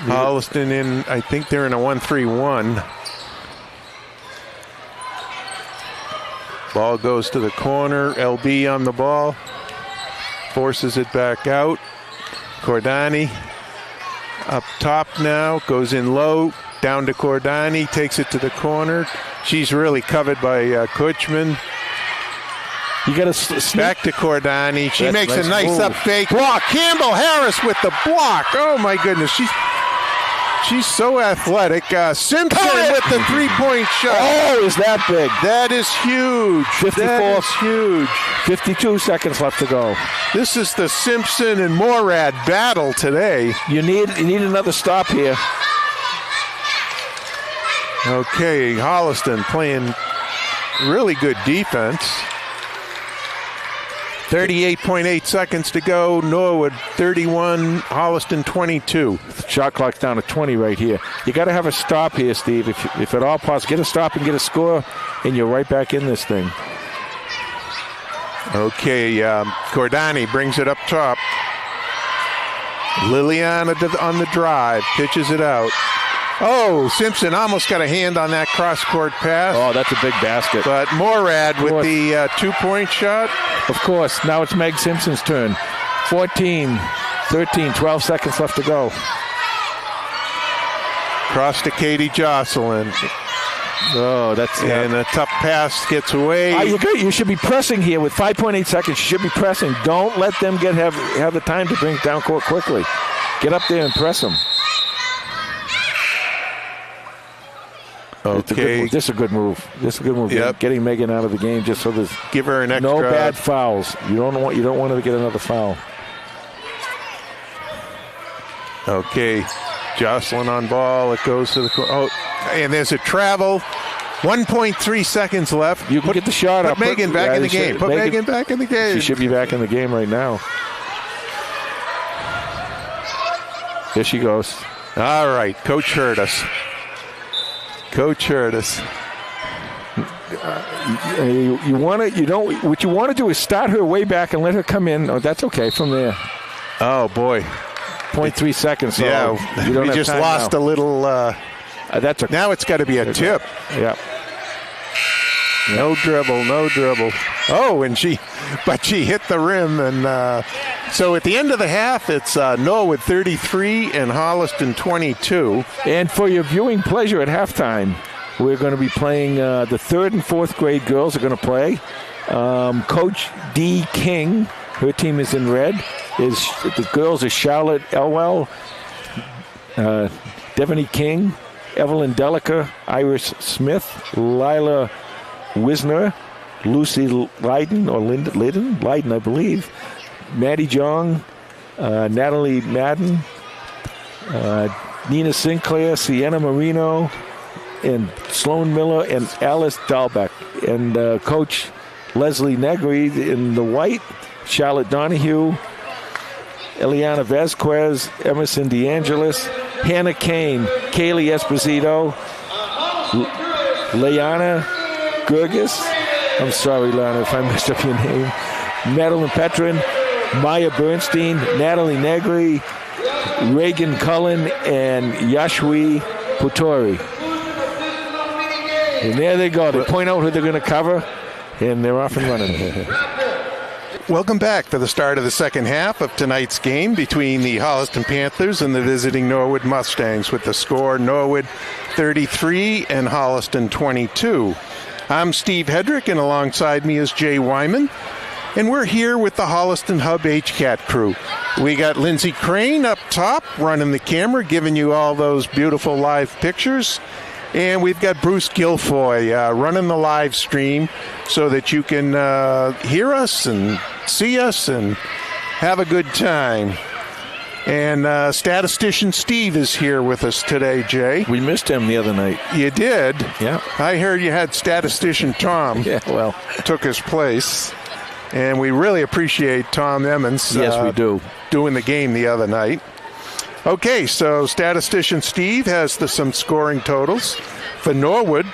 Holliston I think they're in a 1-3-1. Ball goes to the corner. LB on the ball. Forces it back out. Cordani up top now. Goes in low. Down to Cordani. Takes it to the corner. She's really covered by Kutchman. You got to back to Cordani. She makes a nice move. up fake. Block. Campbell Harris with the block. Oh, my goodness. She's so athletic. Simpson with the 3-point shot. Oh, is that big? That is huge. 54. That is huge. 52 seconds left to go. This is the Simpson and Morad battle today. You need another stop here. Okay, Holliston playing really good defense. 38.8 seconds to go. Norwood 31, Holliston 22. Shot clock's down to 20 right here. You got to have a stop here, Steve. If at all possible, get a stop and get a score, and you're right back in this thing. Okay, Cordani brings it up top. Liliana on the drive, pitches it out. Oh, Simpson almost got a hand on that cross-court pass. Oh, that's a big basket. But Morad with the 2-point shot. Of course. Now it's Meg Simpson's turn. 14, 13, 12 seconds left to go. Cross to Katie Jocelyn. Oh, that's... And a tough pass gets away. You should be pressing here with 5.8 seconds. You should be pressing. Don't let them have the time to bring it down court quickly. Get up there and press them. Okay. This is a good move. Yep. Getting Megan out of the game just so there's give her an extra. No bad fouls. You don't want her to get another foul. Okay. Jocelyn on ball. It goes to the... Oh, and there's a travel. 1.3 seconds left. You can get the shot up. Put Megan back in the game. Put Megan back in the game. She should be back in the game right now. Here she goes. All right. Coach heard us. What you want to do is start her way back and let her come in. Oh, that's okay from there. Oh, boy. 0.3 seconds. So yeah, you don't we just lost now. A little. Now it's got to be a tip. Yeah. No dribble. Oh, and she hit the rim. And so at the end of the half, it's Norwood 33 and Holliston 22. And for your viewing pleasure at halftime, we're going to be playing the 3rd and 4th grade girls are going to play. Coach D. King, her team is in red. The girls are Charlotte Elwell, Devony King, Evelyn Delica, Iris Smith, Lila Wisner, Lucy Leiden, or Leiden, I believe, Maddie Jong, Natalie Madden, Nina Sinclair, Sienna Marino, and Sloan Miller, and Alice Dahlbeck. And Coach Leslie Negri in the white, Charlotte Donahue, Eliana Vasquez, Emerson DeAngelis, Hannah Kane, Kaylee Esposito, Leanna Gurgis. I'm sorry, Lana, if I messed up your name. Madeline Petrin, Maya Bernstein, Natalie Negri, Reagan Cullen, and Yashwi Putori. And there they go. They point out who they're going to cover, and they're off and running. Welcome back to the start of the second half of tonight's game between the Holliston Panthers and the visiting Norwood Mustangs, with the score Norwood 33 and Holliston 22. I'm Steve Hedrick, and alongside me is Jay Wyman, and we're here with the Holliston Hub HCAT crew. We got Lindsey Crane up top running the camera, giving you all those beautiful live pictures. And we've got Bruce Guilfoy running the live stream so that you can hear us and see us and have a good time. And statistician Steve is here with us today, Jay. We missed him the other night. You did? Yeah. I heard you had statistician Tom. Yeah, well. Took his place. And we really appreciate Tom Emmons. Yes, we do. Doing the game the other night. Okay, so statistician Steve has some scoring totals. For Norwood,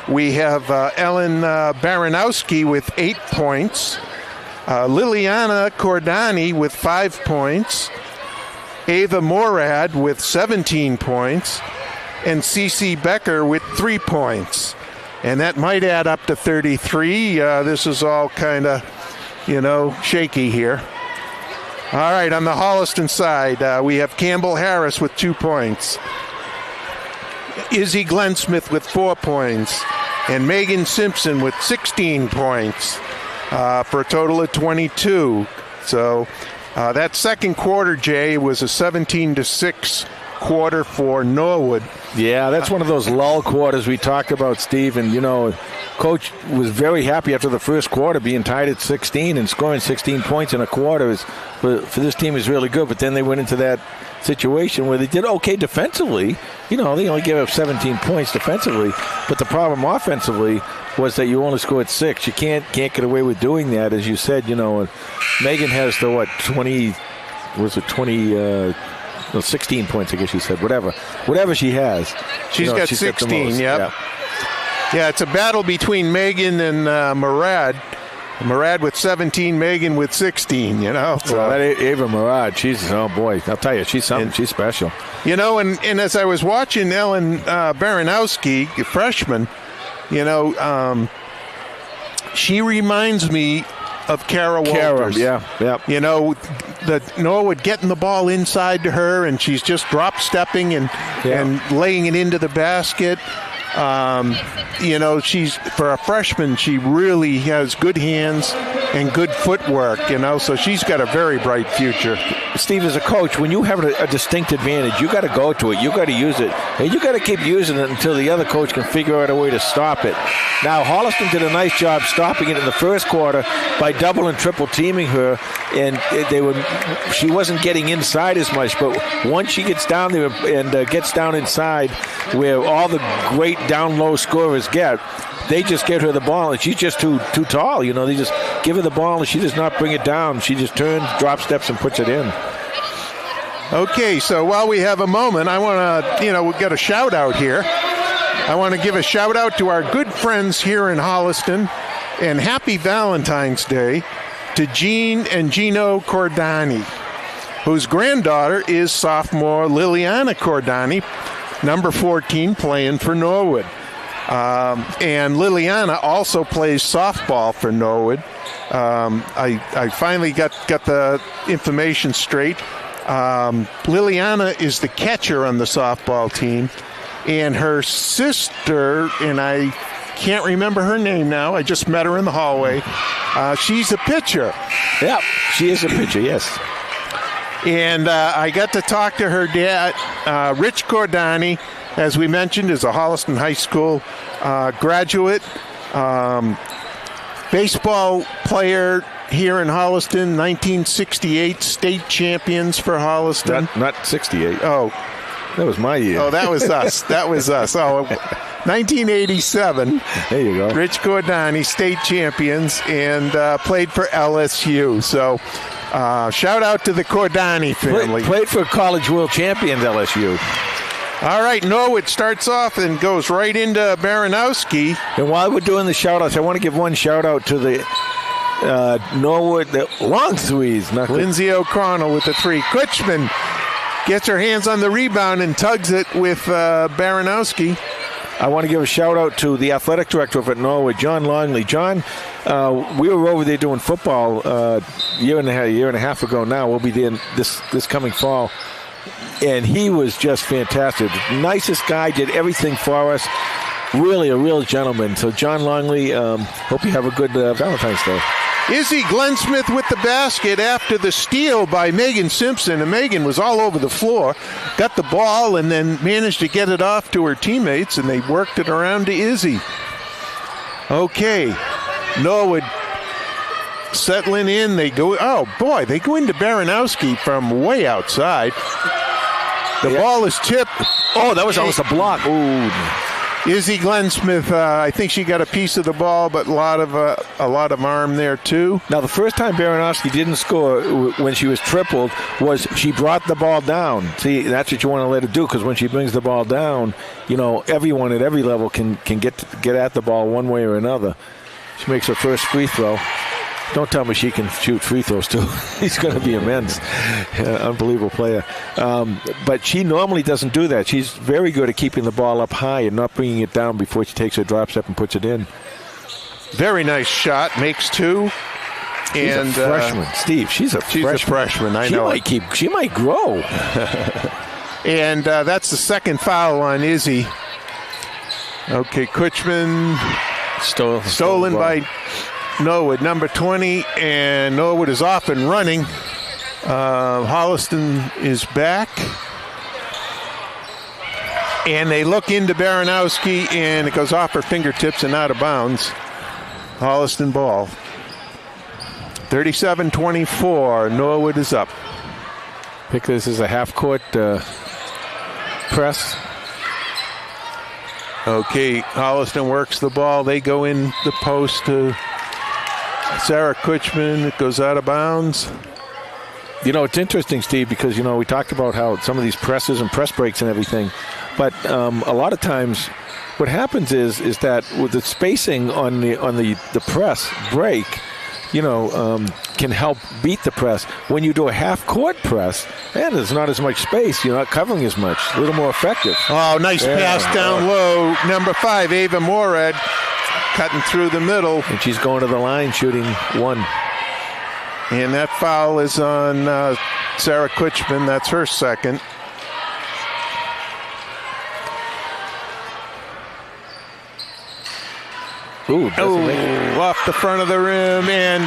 we have Ellen Baranowski with 8 points, Liliana Cordani with 5 points, Ava Morad with 17 points, and Cece Becker with 3 points. And that might add up to 33. This is all kind of, shaky here. All right, on the Holliston side, we have Campbell Harris with 2 points, Izzy Glensmith with 4 points, and Megan Simpson with 16 points for a total of 22. So that second quarter, Jay, was a 17-6 quarter for Norwood. Yeah, that's one of those lull quarters we talked about, Steve. And, Coach was very happy after the first quarter being tied at 16 and scoring 16 points in a quarter for this team is really good. But then they went into that situation where they did okay defensively. They only gave up 17 points defensively. But the problem offensively was that you only scored 6. You can't get away with doing that. As you said, Megan has the, 16 points, I guess you said. Whatever she has. She's got 16, yep. Yeah, it's a battle between Megan and Murad. Murad with 17, Megan with 16, you know. So. Well, that Ava Murad, she's, oh boy, I'll tell you, she's something. She's special. You know, and as I was watching Ellen Baranowski, a freshman, you know, she reminds me of Kara Walters. Yeah. You know, the Norwood getting the ball inside to her, and she's just drop stepping and laying it into the basket. You know, she's, for a freshman, she really has good hands and good footwork, you know, so she's got a very bright future. Steve, as a coach, when you have a distinct advantage, you got to go to it. You got to use it. And you got to keep using it until the other coach can figure out a way to stop it. Now, Holliston did a nice job stopping it in the first quarter by double and triple teaming her, and she wasn't getting inside as much. But once she gets down there and gets down inside where all the great down low scorers get, they just get her the ball, and she's just too tall. You know, they just give her the ball, and she does not bring it down. She just turns, drop steps, and puts it in. Okay, so while we have a moment, I want to, we've got a shout out here. I want to give a shout out to our good friends here in Holliston, and happy Valentine's Day to Jean and Gino Cordani, whose granddaughter is sophomore Liliana Cordani, number 14, playing for Norwood. And Liliana also plays softball for Norwood. I finally got the information straight. Liliana is the catcher on the softball team, and her sister, and I can't remember her name now, I just met her in the hallway, she's a pitcher. Yeah, she is a pitcher, yes. And I got to talk to her dad, Rich Cordani, as we mentioned, is a Holliston High School graduate, baseball player here in Holliston, 1968 state champions for Holliston. Not 68. Oh. That was my year. Oh, that was us. Oh, 1987. There you go. Rich Cordani, state champions, and played for LSU. So shout out to the Cordani family. Played for College World Champions LSU. All right, Norwood starts off and goes right into Baranowski. And while we're doing the shout-outs, I want to give one shout-out to the Norwood, the long threes. Lindsay O'Connell with the three. Kutchman gets her hands on the rebound and tugs it with Baranowski. I want to give a shout-out to the athletic director of at Norwood, John Longley. John, we were over there doing football a year and a half ago now. We'll be there this coming fall. And he was just fantastic. Nicest guy, did everything for us. Really a real gentleman. So, John Longley, hope you have a good Valentine's Day. Izzy Glensmith with the basket after the steal by Megan Simpson. And Megan was all over the floor, got the ball, and then managed to get it off to her teammates, and they worked it around to Izzy. Okay, Norwood settling in. They go into Baranowski from way outside. The ball is tipped. Oh, that was almost a block. Ooh. Izzy Glensmith, I think she got a piece of the ball, but a lot of arm there too. Now, the first time Baranowski didn't score when she was tripled was she brought the ball down. See, that's what you want to let her do, because when she brings the ball down, everyone at every level can get at the ball one way or another. She makes her first free throw. Don't tell me she can shoot free throws, too. He's going to be immense. Unbelievable player. But she normally doesn't do that. She's very good at keeping the ball up high and not bringing it down before she takes her drop step and puts it in. Very nice shot. Makes two. She's a freshman. Steve, she's a freshman. I know. She might grow. And that's the second foul on Izzy. Okay, Kutchman. Stolen by Norwood, number 20, and Norwood is off and running. Holliston is back. And they look into Baranowski, and it goes off her fingertips and out of bounds. Holliston ball. 37-24, Norwood is up. I think this is a half-court press. Okay, Holliston works the ball. They go in the post to Sarah Kutchman. It goes out of bounds. It's interesting, Steve, because, we talked about how some of these presses and press breaks and everything. But a lot of times what happens is that with the spacing on the press break, can help beat the press. When you do a half-court press, man, there's not as much space. You're not covering as much. A little more effective. Oh, nice pass down low. Number 5, Ava Morad, cutting through the middle. And she's going to the line, shooting 1. And that foul is on Sarah Kutchman. That's her second. Ooh, off the front of the rim, and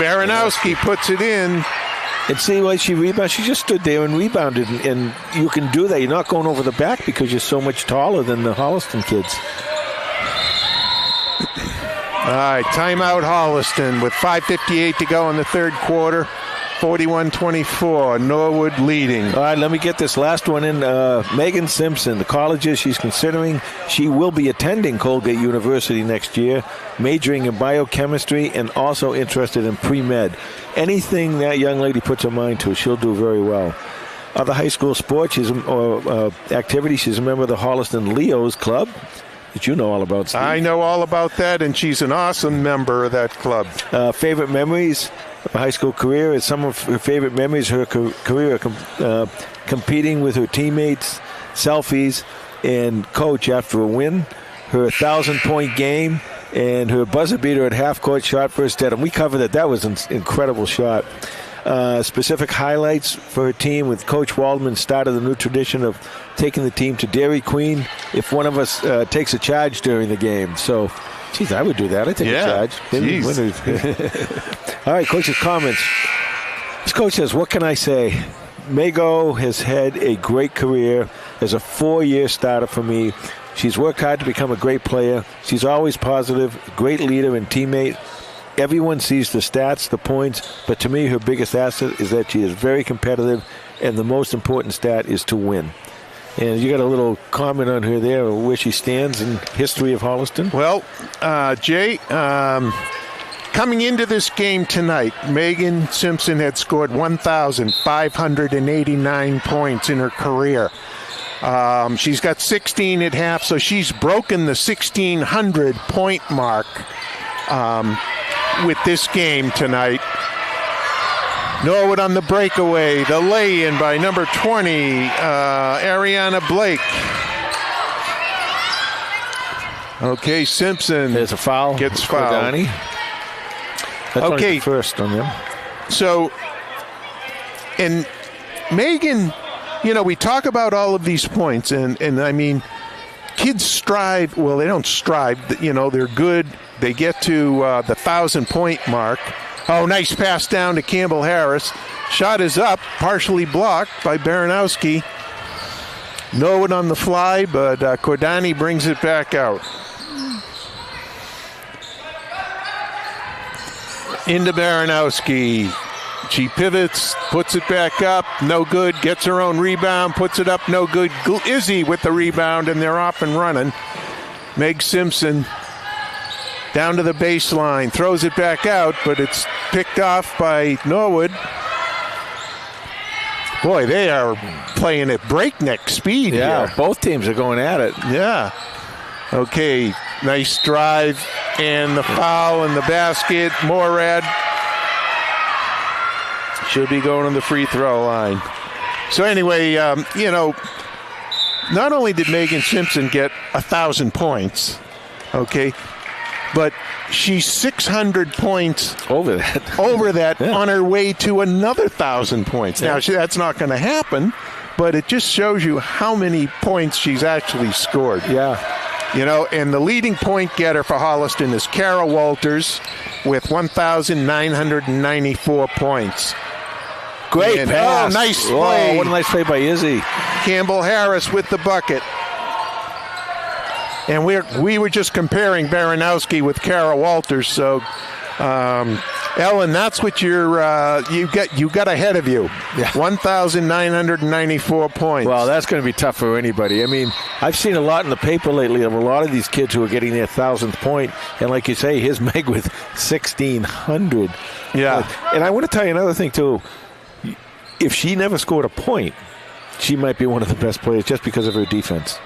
Baranowski puts it in. And see why she rebounded? She just stood there and rebounded, and you can do that. You're not going over the back because you're so much taller than the Holliston kids. All right, timeout Holliston with 5:58 to go in the third quarter. 41-24, Norwood leading. All right, let me get this last one in. Megan Simpson, the colleges she's considering, she will be attending Colgate University next year, majoring in biochemistry and also interested in pre-med. Anything that young lady puts her mind to, she'll do very well. Other high school sports activities, she's a member of the Holliston Leos Club, that you know all about, Steve. I know all about that, and she's an awesome member of that club. Favorite memories of her high school career? Some of her favorite memories of her career competing with her teammates, selfies, and coach after a win, her 1,000-point game, and her buzzer beater at half-court shot first dead. And we covered that. That was an incredible shot. Specific highlights for her team with Coach Waldman started the new tradition of taking the team to Dairy Queen if one of us takes a charge during the game. So, geez, I would do that. I'd take a charge. All right, Coach's comments. This coach says, what can I say? Mago has had a great career as a 4-year starter for me. She's worked hard to become a great player. She's always positive, great leader and teammate. Everyone sees the stats, the points, but to me her biggest asset is that she is very competitive, and the most important stat is to win. And you got a little comment on her there, where she stands in history of Holliston? Well, Jay, coming into this game tonight, Megan Simpson had scored 1,589 points in her career. She's got 16 at half, so she's broken the 1,600-point mark with this game tonight. Norwood on the breakaway, the lay-in by number 20, Ariana Blake. Okay, Simpson. There's a foul. Gets fouled. That's okay. First on them. So, and Megan, we talk about all of these points, and I mean, kids strive. Well, they don't strive. They're good. They get to the 1,000-point mark. Oh, nice pass down to Campbell Harris. Shot is up, partially blocked by Baranowski. Norwood on the fly, but Cordani brings it back out. Into Baranowski. She pivots, puts it back up, no good, gets her own rebound, puts it up, no good. Izzy with the rebound, and they're off and running. Meg Simpson down to the baseline, throws it back out, but it's picked off by Norwood. Boy, they are playing at breakneck speed here. Both teams are going at it. Yeah. Okay, nice drive, and the foul in the basket. Morad should be going on the free throw line. So anyway, not only did Megan Simpson get 1,000 points, okay, but she's 600 points over that yeah. On her way to another 1,000 points. Now, that's not going to happen, but it just shows you how many points she's actually scored. Yeah. And the leading point getter for Holliston is Kara Walters with 1,994 points. Great pass. Oh, nice play. Oh, what a nice play by Izzy. Campbell Harris with the bucket. And we were just comparing Baranowski with Kara Walters. So, Ellen, that's what you got ahead of you. Yeah. 1,994 points. Well, that's going to be tough for anybody. I mean, I've seen a lot in the paper lately of a lot of these kids who are getting their 1,000th point. And like you say, here's Meg with 1,600. Yeah. And I want to tell you another thing, too. If she never scored a point, she might be one of the best players just because of her defense.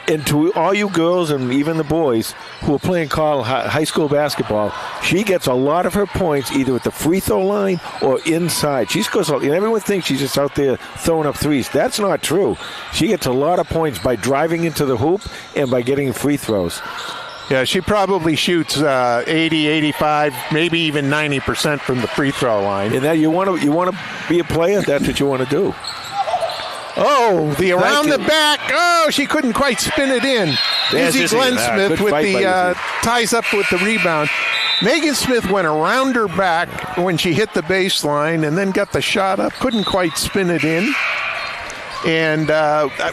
And to all you girls and even the boys who are playing high school basketball, she gets a lot of her points either at the free throw line or inside. She scores, and everyone thinks she's just out there throwing up threes. That's not true. She gets a lot of points by driving into the hoop and by getting free throws. Yeah, she probably shoots 80, 85, maybe even 90% from the free throw line. And that you want to be a player, that's what you want to do. Oh, the around the back. Oh, she couldn't quite spin it in. Izzy Glensmith with the ties up with the rebound. Megan Smith went around her back when she hit the baseline and then got the shot up. Couldn't quite spin it in. And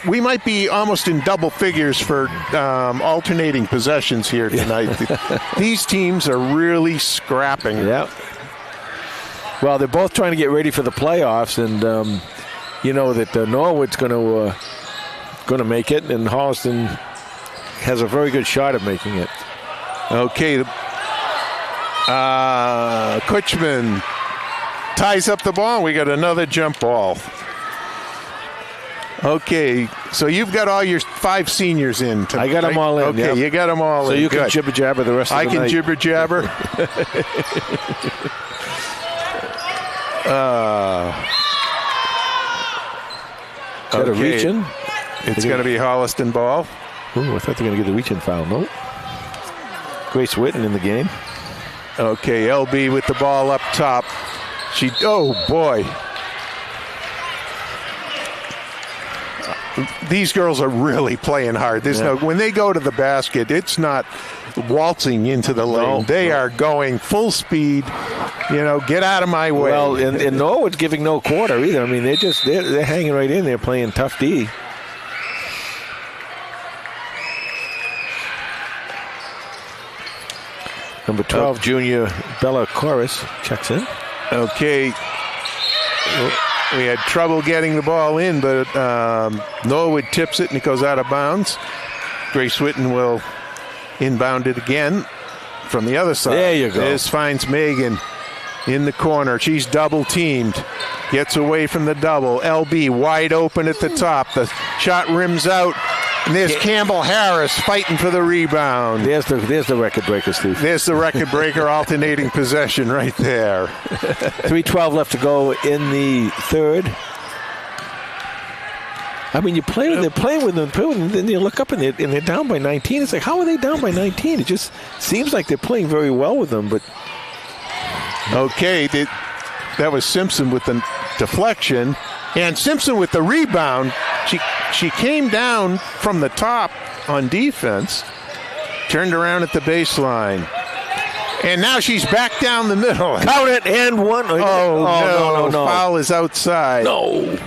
we might be almost in double figures for alternating possessions here tonight. These teams are really scrapping. Yeah. Well, they're both trying to get ready for the playoffs, and you know that Norwood's going to make it, and Holliston has a very good shot at making it. Okay. Kutchman ties up the ball. We got another jump ball. Okay, so you've got all your 5 seniors in tonight. I got them all in. Okay, yep. You got them all in. So you can jibber jabber the rest of the night. I can jibber jabber. Is that a reach-in? It's going to be Holliston ball. Ooh, I thought they were going to get the reach-in foul. Nope. Grace Witten in the game. Okay, LB with the ball up top. Oh, boy. These girls are really playing hard. When they go to the basket, it's not waltzing into the lane. They are going full speed. Get out of my way. Well, and Norwood's giving no quarter either. I mean, they're hanging right in there playing tough D. Number 12, junior Bella Corus checks in. Okay. We had trouble getting the ball in, but Norwood tips it and it goes out of bounds. Grace Witten will inbound it again from the other side. There you go. This finds Megan in the corner. She's double teamed. Gets away from the double. LB wide open at the top. The shot rims out. And there's Campbell Harris fighting for the rebound. There's the record breaker, Steve. There's the record breaker alternating possession right there. 3:12 left to go in the third. I mean, they're playing with them, and then you look up and they're down by 19. It's like, how are they down by 19? It just seems like they're playing very well with them. But okay, that was Simpson with the deflection. And Simpson with the rebound. She came down from the top on defense, turned around at the baseline. And now she's back down the middle. Count it, and one. No. Foul is outside. No.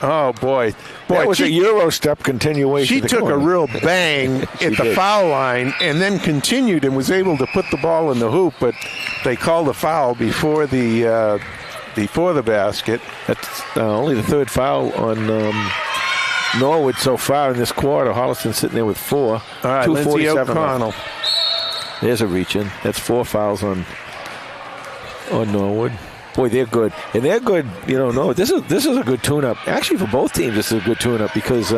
Oh, boy. That was a Euro step continuation. She took a real bang at the foul line and then continued and was able to put the ball in the hoop, but they called a foul before the basket. That's only the third foul on Norwood so far in this quarter. Holliston sitting there with 4. All right, Lindsay O'Connell. There's a reach-in. That's 4 fouls on Norwood. Boy, they're good. And they're good, Norwood. This is a good tune-up. Actually, for both teams, this is a good tune-up because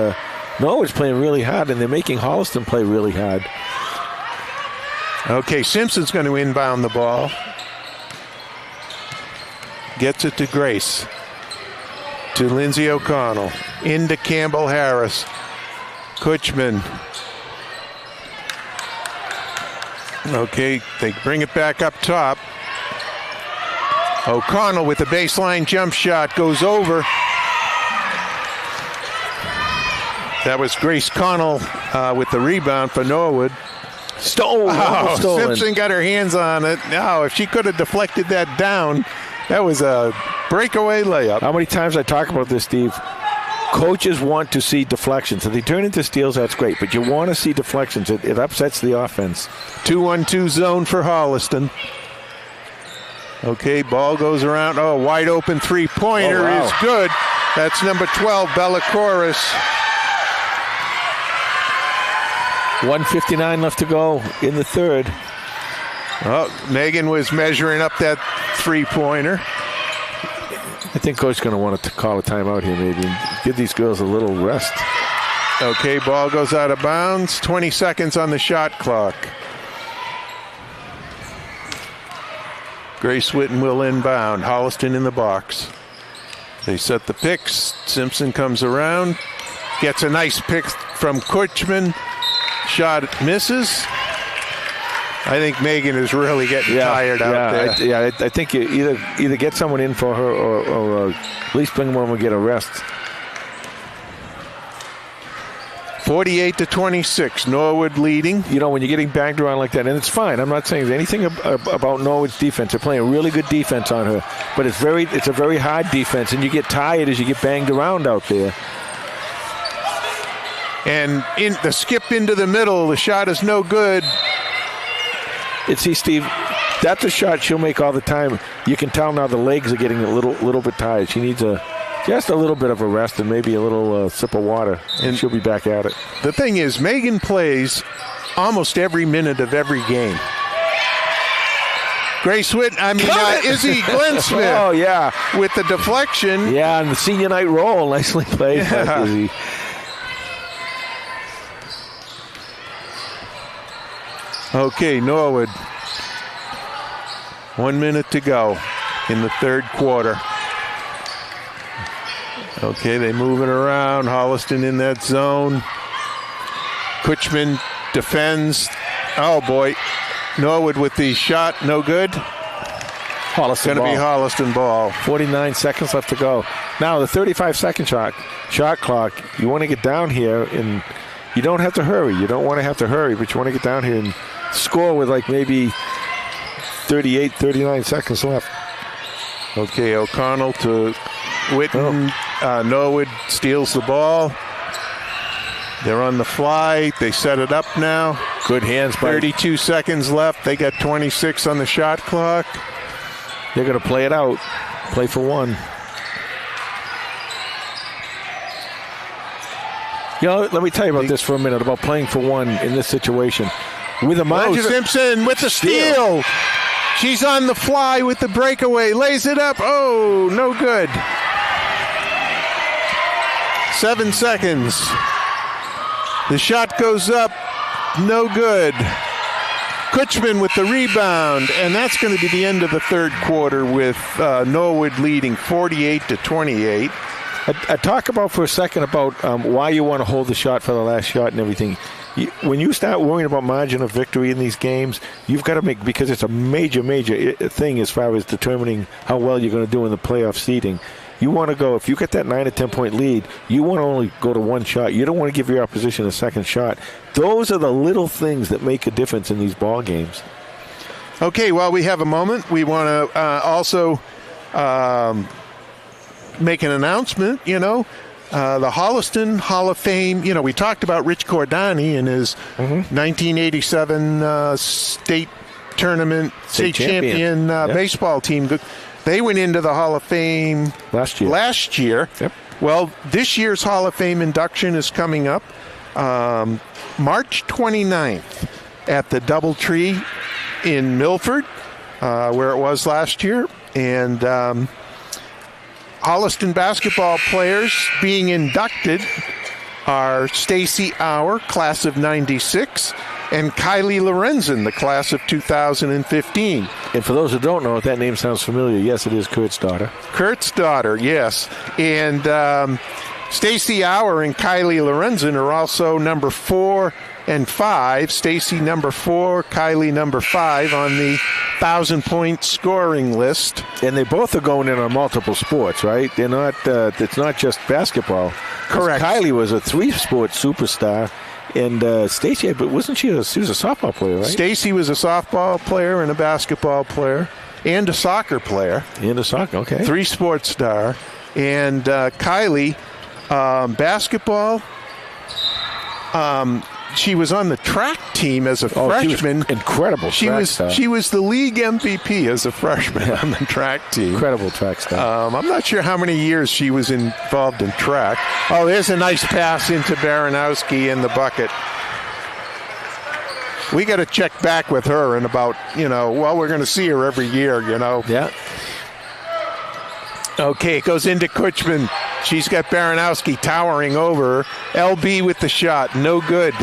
Norwood's playing really hard, and they're making Holliston play really hard. Okay, Simpson's going to inbound the ball. Gets it to Grace. To Lindsay O'Connell. Into Campbell Harris. Kutchman. Okay, they bring it back up top. O'Connell with the baseline jump shot goes over. That was Grace Connell with the rebound for Norwood. Stolen. Simpson got her hands on it. Now, if she could have deflected that down, that was a breakaway layup. How many times I talk about this, Steve? Coaches want to see deflections. If they turn into steals, that's great. But you want to see deflections. It upsets the offense. 2-1-2 zone for Holliston. Okay, ball goes around. Oh, wide open three-pointer is good. That's number 12, Bella Corus. 1:59 left to go in the third. Oh, Megan was measuring up that three-pointer. I think Coach's going to want to call a timeout here maybe and give these girls a little rest. Okay, ball goes out of bounds. 20 seconds on the shot clock. Grace Witten will inbound. Holliston in the box. They set the picks. Simpson comes around. Gets a nice pick from Kutchman. Shot misses. I think Megan is really getting tired out there. I think you either get someone in for her or at least bring one and get a rest. 48-26, Norwood leading. You know, when you're getting banged around like that, and it's fine. I'm not saying anything about Norwood's defense. They're playing really good defense on her, but it's a very hard defense, and you get tired as you get banged around out there. And in the skip into the middle, the shot is no good. See, Steve, that's a shot she'll make all the time. You can tell now the legs are getting a little bit tired. She needs just a little bit of a rest and maybe a little sip of water, and she'll be back at it. The thing is, Megan plays almost every minute of every game. Grace Witten, Izzy Glensmith. Oh, yeah. With the deflection. Yeah, and the senior night roll. Nicely played by Izzy. Okay, Norwood. 1 minute to go in the third quarter. Okay, they move it around. Holliston in that zone. Kutchman defends. Oh, boy. Norwood with the shot. No good. Holliston Going to be Holliston ball. 49 seconds left to go. Now, the 35-second shot clock, you want to get down here, and you don't have to hurry. You don't want to have to hurry, but you want to get down here and score with like maybe 38, 39 seconds left. Okay, O'Connell to Witten. Norwood steals the ball. They're on the fly. They set it up now. Good hands by 32 seconds left. They got 26 on the shot clock. They're going to play it out. Play for one. You know, let me tell you about this for a minute, about playing for one in this situation. With a margin Simpson with the steal. She's on the fly with the breakaway. Lays it up. Oh, no good. 7 seconds. The shot goes up. No good. Kutchman with the rebound. And that's going to be the end of the third quarter with Norwood leading 48-28. I talk about for a second about why you want to hold the shot for the last shot and everything. When you start worrying about margin of victory in these games, you've got to make, because it's a major thing as far as determining how well you're going to do in the playoff seeding. You want to go, if you get that 9 or 10 point lead, you want to only go to one shot. You don't want to give your opposition a second shot. Those are the little things that make a difference in these ball games. Okay, while we have a moment, we want to also make an announcement, the Holliston Hall of Fame, we talked about Rich Cordani and his 1987 state champion baseball team. They went into the Hall of Fame last year. Yep. Well, this year's Hall of Fame induction is coming up March 29th at the Doubletree in Milford, where it was last year. And Holliston basketball players being inducted are Stacy Auer, class of 96, and Kylie Lorenzen, the class of 2015. And for those who don't know, if that name sounds familiar, yes, it is Kurt's daughter. Kurt's daughter, yes. And Stacy Auer and Kylie Lorenzen are also number 4 and 5. Stacy number 4, Kylie number 5 on the 1,000-point scoring list. And they both are going in on multiple sports, right? They're not. It's not just basketball. Correct. Kylie was a 3-sport superstar, and Stacy, but wasn't she? She was a softball player, right? Stacy was a softball player and a basketball player and a soccer player. And a soccer, okay. 3-sport star. And Kylie, basketball. She was on the track team as a freshman. She was incredible. She was the league MVP as a freshman on the track team. Incredible track star. I'm not sure how many years she was involved in track. Oh, there's a nice pass into Baranowski in the bucket. We got to check back with her in about, we're going to see her every year, Yeah. Okay, it goes into Kutchman. She's got Baranowski towering over her. LB with the shot, no good.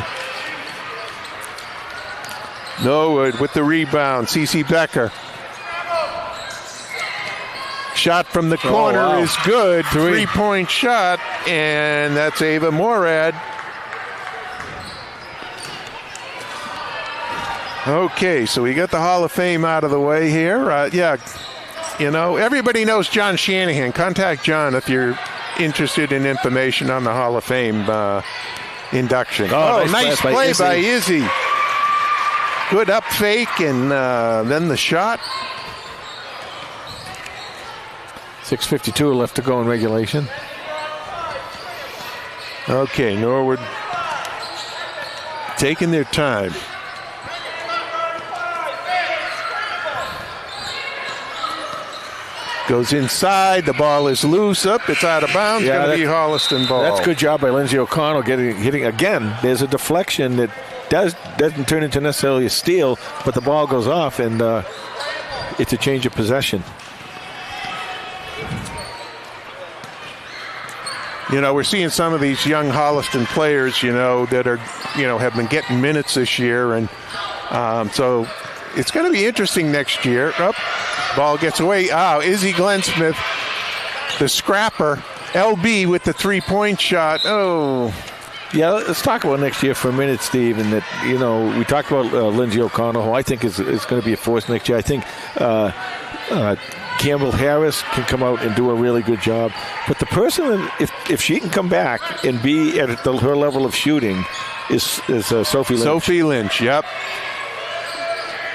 Norwood with the rebound. Cece Becker. Shot from the corner is good. Three-point shot, and that's Ava Morad. Okay, so we got the Hall of Fame out of the way here. Everybody knows John Shanahan. Contact John if you're interested in information on the Hall of Fame induction. Nice play by Izzy. Good up fake, and then the shot. 6:52 left to go in regulation. Okay, Norwood taking their time. Goes inside. The ball is loose. It's out of bounds. Going to be Holliston ball. That's a good job by Lindsay O'Connell hitting again. There's a deflection that doesn't turn into necessarily a steal, but the ball goes off, and it's a change of possession. We're seeing some of these young Holliston players, that are, have been getting minutes this year, and so it's going to be interesting next year. Ball gets away. Izzy Glensmith, the scrapper. LB with the three-point shot. Oh. Yeah, let's talk about next year for a minute, Steve. And that, we talked about Lindsay O'Connell, who I think is going to be a force next year. I think Campbell Harris can come out and do a really good job. But the person, if she can come back and be at her level of shooting, is Sophie Lynch. Sophie Lynch, yep.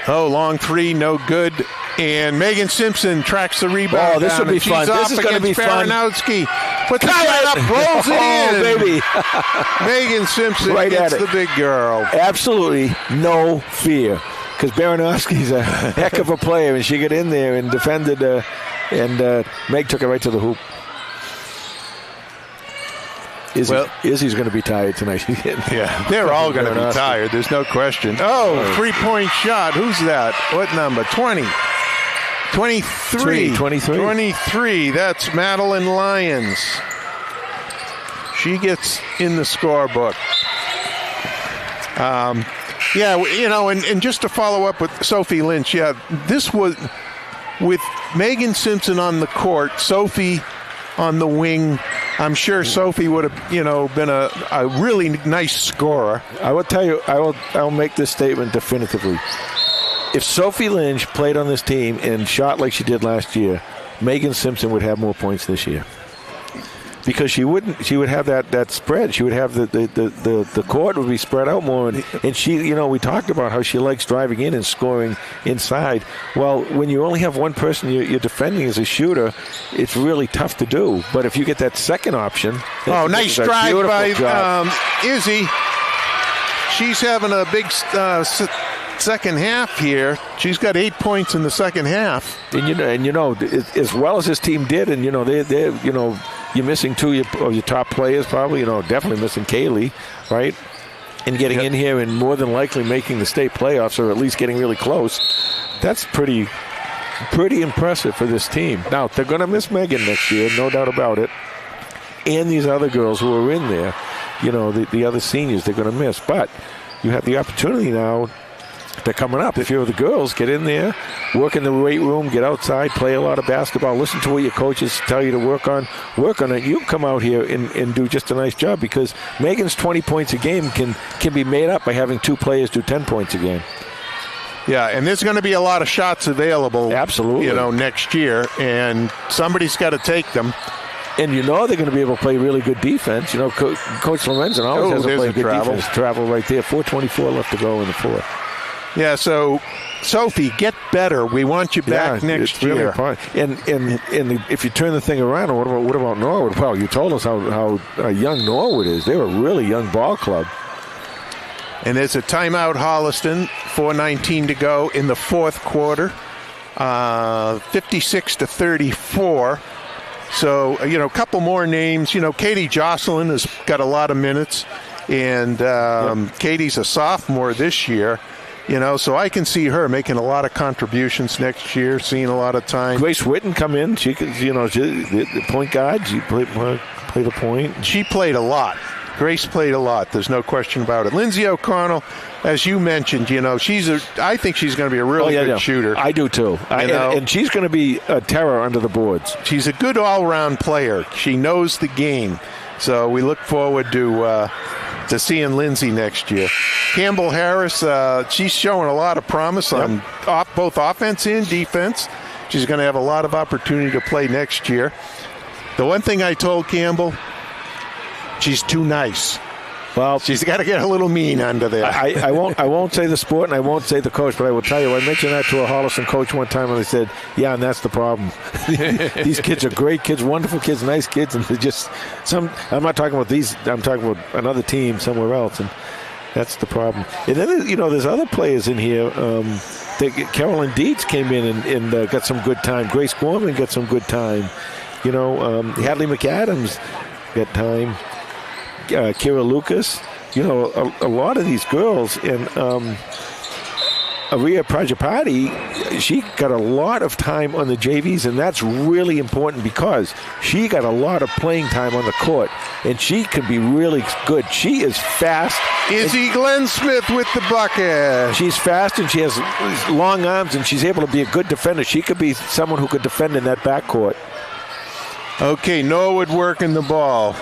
Long three, no good. And Megan Simpson tracks the rebound. Oh, this will be fun. This is going to be fun. Baranowski puts the shot up, rolls it in. Baby. Megan Simpson right gets at it. The big girl. Absolutely no fear. Because Baranowski's a heck of a player, and she got in there and defended, and Meg took it right to the hoop. Izzy's going to be tired tonight. Yeah, they're all going to be tired. There's no question. Three-point shot. Who's that? What number? 20. 23. 23. That's Madeline Lyons. She gets in the scorebook. And just to follow up with Sophie Lynch, this was with Megan Simpson on the court, Sophie on the wing. I'm sure Sophie would have, been a really nice scorer. I will tell you, I'll make this statement definitively. If Sophie Lynch played on this team and shot like she did last year, Megan Simpson would have more points this year. Because she would have that spread. She would have the court would be spread out more. And she, we talked about how she likes driving in and scoring inside. Well, when you only have one person you're defending as a shooter, it's really tough to do. But if you get that second option. Nice drive by Izzy. She's having a big second half here. She's got 8 points in the second half. And as well as this team did, and they're you're missing two of your top players, probably. Definitely missing Kaylee, right? And getting in here and more than likely making the state playoffs, or at least getting really close. That's pretty impressive for this team. Now they're going to miss Megan next year, no doubt about it. And these other girls who are in there, the other seniors, they're going to miss. But you have the opportunity now. They're coming up. If you're the girls, get in there, work in the weight room, get outside, play a lot of basketball, listen to what your coaches tell you to work on it. You come out here and do just a nice job, because Megan's 20 points a game can be made up by having two players do 10 points a game. Yeah, and there's going to be a lot of shots available. Absolutely. Next year, and somebody's got to take them. And they're going to be able to play really good defense. Coach Lorenzen always has to play good defense. Travel right there. 4:24 left to go in the fourth. Yeah, so Sophie, get better. We want you back next year. Really and if you turn the thing around, what about Norwood? Well, you told us how young Norwood is. They're a really young ball club. And there's a timeout, Holliston. 4:19 to go in the fourth quarter. 56-34. So, a couple more names. Katie Jocelyn has got a lot of minutes. And Katie's a sophomore this year. So I can see her making a lot of contributions next year, seeing a lot of time. Grace Witten come in. She could, the point guard. She play the point. She played a lot. Grace played a lot. There's no question about it. Lindsay O'Connell, as you mentioned, I think she's going to be a really good shooter. I do too. And she's going to be a terror under the boards. She's a good all-around player. She knows the game. So we look forward to seeing Lindsay next year. Campbell Harris, she's showing a lot of promise on both offense and defense. She's going to have a lot of opportunity to play next year. The one thing I told Campbell, she's too nice. Well, she's got to get a little mean under there. I won't say the sport and I won't say the coach, but I will tell you, I mentioned that to a Holliston coach one time, and they said, "Yeah, and that's the problem. These kids are great kids, wonderful kids, nice kids, and they're just some. I'm not talking about these. I'm talking about another team somewhere else, and that's the problem." And then there's other players in here. Carolyn Dietz came in and got some good time. Grace Gorman got some good time. Hadley McAdams got time. Kira Lucas, a lot of these girls, and Aria Prajapati, she got a lot of time on the JVs, and that's really important because she got a lot of playing time on the court, and she can be really good. She is fast. Izzy Glenn Smith with the bucket. She's fast, and she has long arms, and she's able to be a good defender. She could be someone who could defend in that backcourt. Okay, Norwood working the ball.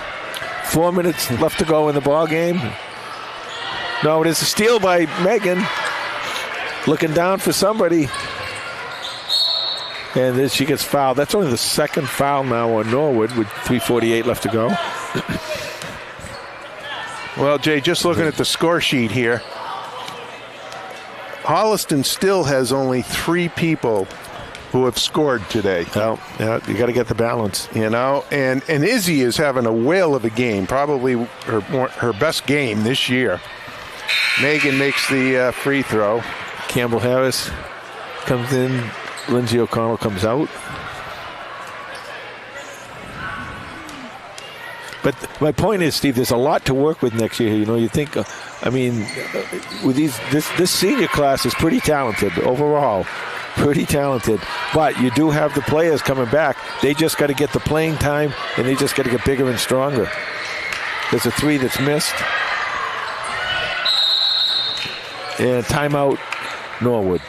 4 minutes left to go in the ball game. No, it is a steal by Megan. Looking down for somebody. And then she gets fouled. That's only the second foul now on Norwood with 3:48 left to go. Well, Jay, just looking at the score sheet here, Holliston still has only 3 people who have scored today. Well, you got to get the balance. And Izzy is having a whale of a game, probably her best game this year. Megan makes the free throw. Campbell Harris comes in. Lindsay O'Connell comes out. But my point is, Steve, there's a lot to work with next year. You think, with this senior class is pretty talented overall. Pretty talented, but you do have the players coming back. They just got to get the playing time, and they just got to get bigger and stronger. There's a 3 that's missed. And timeout, Norwood.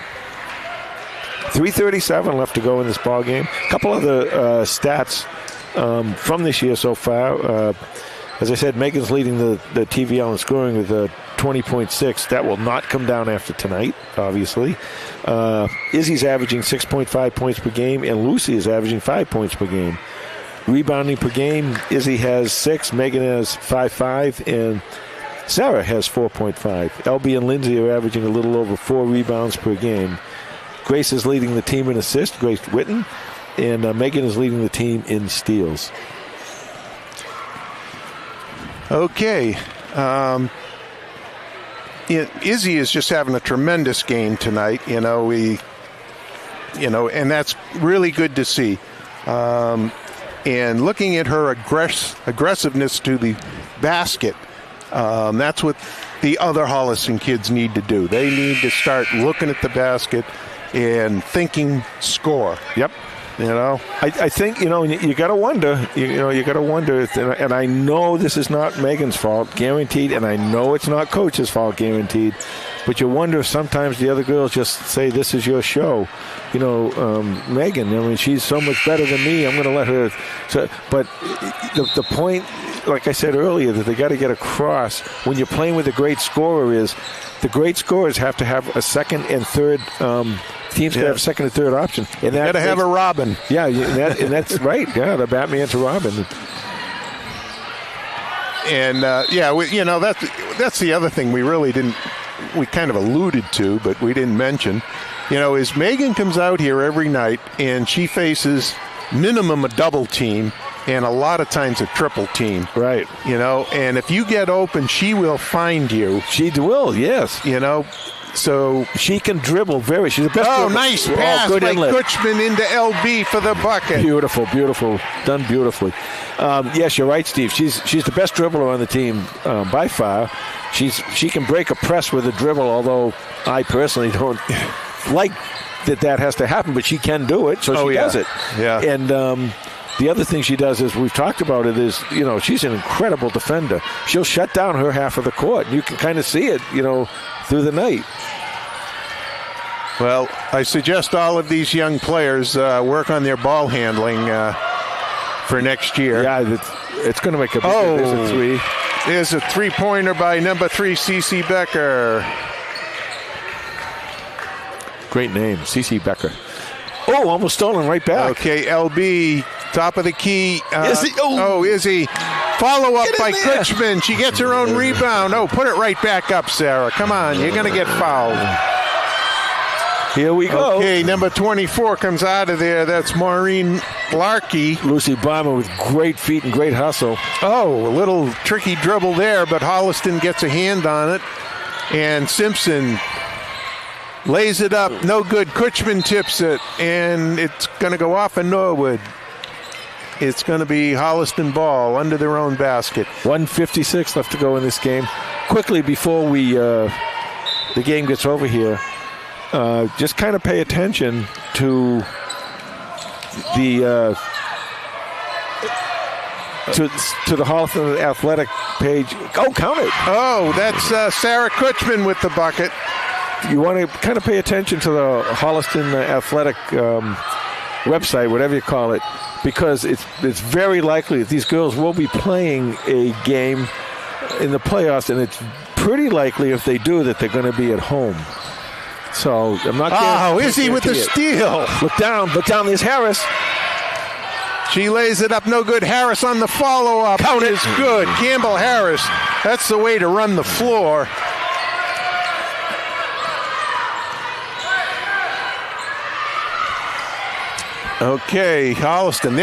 3:37 left to go in this ball game. A couple other stats from this year so far. As I said, Megan's leading the TVL in scoring with 20.6. That will not come down after tonight, obviously. Izzy's averaging 6.5 points per game, and Lucy is averaging 5 points per game. Rebounding per game, Izzy has 6, Megan has 5.5, and Sarah has 4.5. LB and Lindsay are averaging a little over 4 rebounds per game. Grace is leading the team in assists, Grace Witten, and Megan is leading the team in steals. Okay. Izzy is just having a tremendous game tonight. And that's really good to see. And looking at her aggressiveness to the basket, that's what the other Holliston kids need to do. They need to start looking at the basket and thinking score. Yep. I think, you got to wonder, you got to wonder, and I know this is not Megan's fault, guaranteed, and I know it's not Coach's fault, guaranteed, but you wonder if sometimes the other girls just say, this is your show. Megan, she's so much better than me, I'm going to let her. So, but the point, like I said earlier, that they got to get across when you're playing with a great scorer is the great scorers have to have a second and third teams can have a second and third option. And got to have a Robin. Yeah, and that's right. Yeah, the Batman to Robin. And, that's the other thing we kind of alluded to, but we didn't mention, is Megan comes out here every night and she faces minimum a double team and a lot of times a triple team. Right. And if you get open, she will find you. She will, yes. So she can dribble very. She's the best. Oh, dribbler. nice pass good by inlet. Kutchman into LB for the bucket. Beautiful, beautiful, done beautifully. Yes, you're right, Steve. She's the best dribbler on the team by far. She can break a press with a dribble, although I personally don't like that has to happen, but she can do it, so she does it. Yeah. And the other thing she does is, we've talked about it, is, she's an incredible defender. She'll shut down her half of the court. You can kind of see it, through the night. Well, I suggest all of these young players work on their ball handling for next year. Yeah, it's going to make a big There's a three. There's a three-pointer by number 3, Cece Becker. Great name, Cece Becker. Oh, almost stolen right back. Okay, LB, top of the key. Izzy. Izzy. Follow up by there. Kutchman. She gets her own rebound. Oh, put it right back up, Sarah. Come on, you're going to get fouled. Here we go. Okay, number 24 comes out of there. That's Maureen Larkey. Lucy Bomber with great feet and great hustle. Oh, a little tricky dribble there, but Holliston gets a hand on it. And Simpson lays it up. No good. Kutchman tips it, and it's going to go off in Norwood. It's going to be Holliston ball under their own basket. 1:56 left to go in this game. Quickly, before the game gets over here, just kind of pay attention to the to the Holliston Athletic page. Oh, count it! Oh, that's Sarah Kutchman with the bucket. You want to kind of pay attention to the Holliston Athletic website, whatever you call it, because it's very likely that these girls will be playing a game in the playoffs, and it's pretty likely, if they do, that they're going to be at home. So I'm not. Oh, Izzy with the steal. Look down. There's Harris. She lays it up. No good. Harris on the follow-up. Count it. Is good. Campbell Harris. That's the way to run the floor. Okay, Holliston.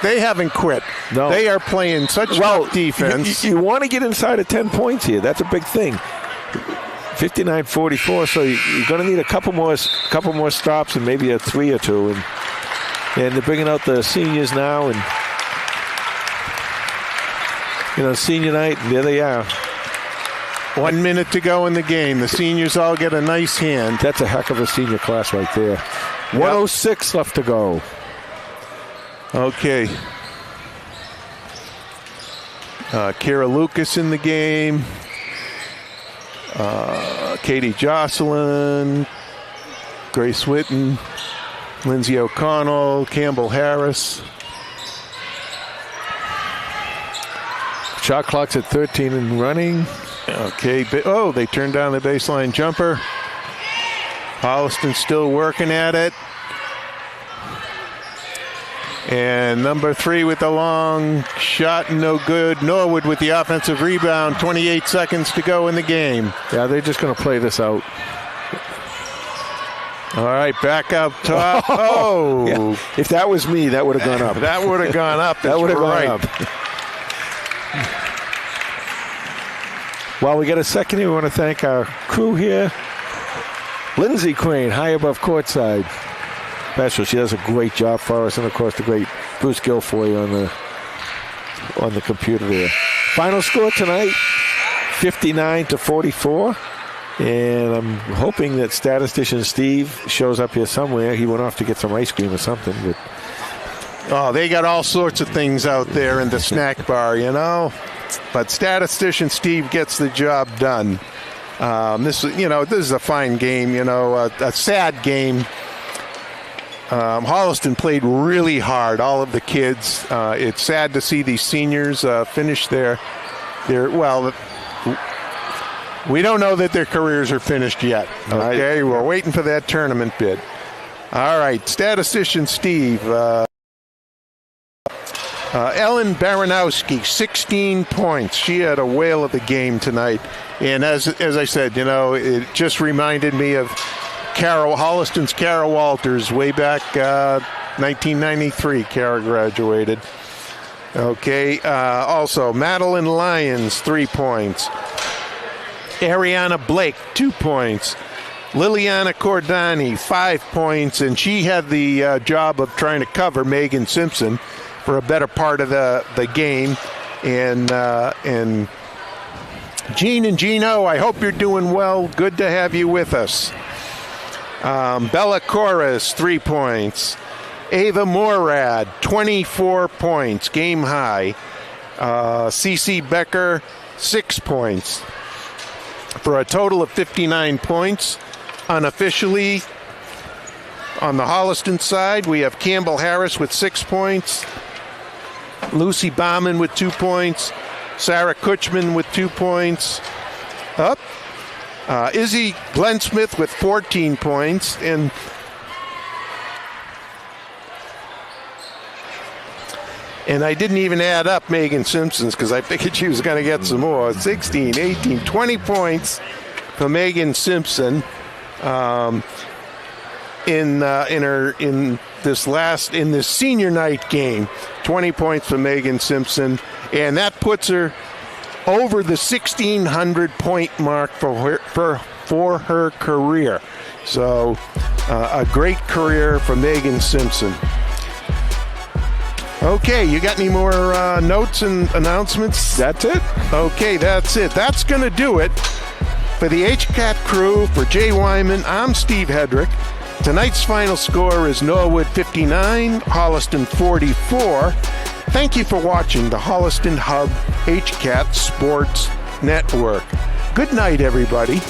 They haven't quit. No. They are playing such tough defense. You want to get inside of 10 points here. That's a big thing. 59-44, so you're going to need a couple more stops and maybe a three or two. And they're bringing out the seniors now, and senior night, and there they are. 1 minute to go in the game. The seniors all get a nice hand. That's a heck of a senior class right there. 1:06 left to go. Okay. Kara Lucas in the game. Katie Jocelyn. Grace Witten. Lindsay O'Connell. Campbell Harris. Shot clock's at 13 and running. Okay. They turned down the baseline jumper. Holliston still working at it. And number 3 with the long shot, no good. Norwood with the offensive rebound. 28 seconds to go in the game. Yeah, they're just going to play this out. All right, back up top. Oh. Yeah. If that was me, that would have gone up. That would have gone up. That would have gone up. While we get a second here, we want to thank our crew here. Lindsay Crane, high above courtside. Special. She does a great job for us, and of course the great Bruce Guilfoyle on the computer there. Final score tonight, 59-44. And I'm hoping that statistician Steve shows up here somewhere. He went off to get some ice cream or something. But they got all sorts of things out there in the snack bar, But statistician Steve gets the job done. This is a fine game, a sad game. Holliston played really hard, all of the kids. It's sad to see these seniors finish their we don't know that their careers are finished yet. Okay, we're waiting for that tournament bid. All right, statistician Steve. Ellen Baranowski, 16 points. She had a whale of the game tonight. And as I said, it just reminded me of Holliston's Kara Walters way back 1993. Kara graduated. Okay. Also, Madeline Lyons, 3 points. Ariana Blake, 2 points. Liliana Cordani, 5 points, and she had the job of trying to cover Megan Simpson for a better part of the game. And Gene and Gino, I hope you're doing well. Good to have you with us. Bella Corres, 3 points. Ava Morad, 24 points, game high. CC Becker, 6 points. For a total of 59 points. Unofficially, on the Holliston side, we have Campbell Harris with 6 points. Lucy Bauman with 2 points. Sarah Kutchman with 2 points. Up. Izzy Glensmith with 14 points. And I didn't even add up Megan Simpson's because I figured she was going to get some more. 16, 18, 20 points for Megan Simpson in this senior night game. 20 points for Megan Simpson, and that puts her over the 1,600 point mark for her career. So a great career for Megan Simpson. Okay, you got any more notes and announcements? That's it? Okay, that's it. That's going to do it. For the HCAT crew, for Jay Wyman, I'm Steve Hedrick. Tonight's final score is Norwood 59, Holliston 44. Thank you for watching the Holliston Hub HCAT Sports Network. Good night, everybody.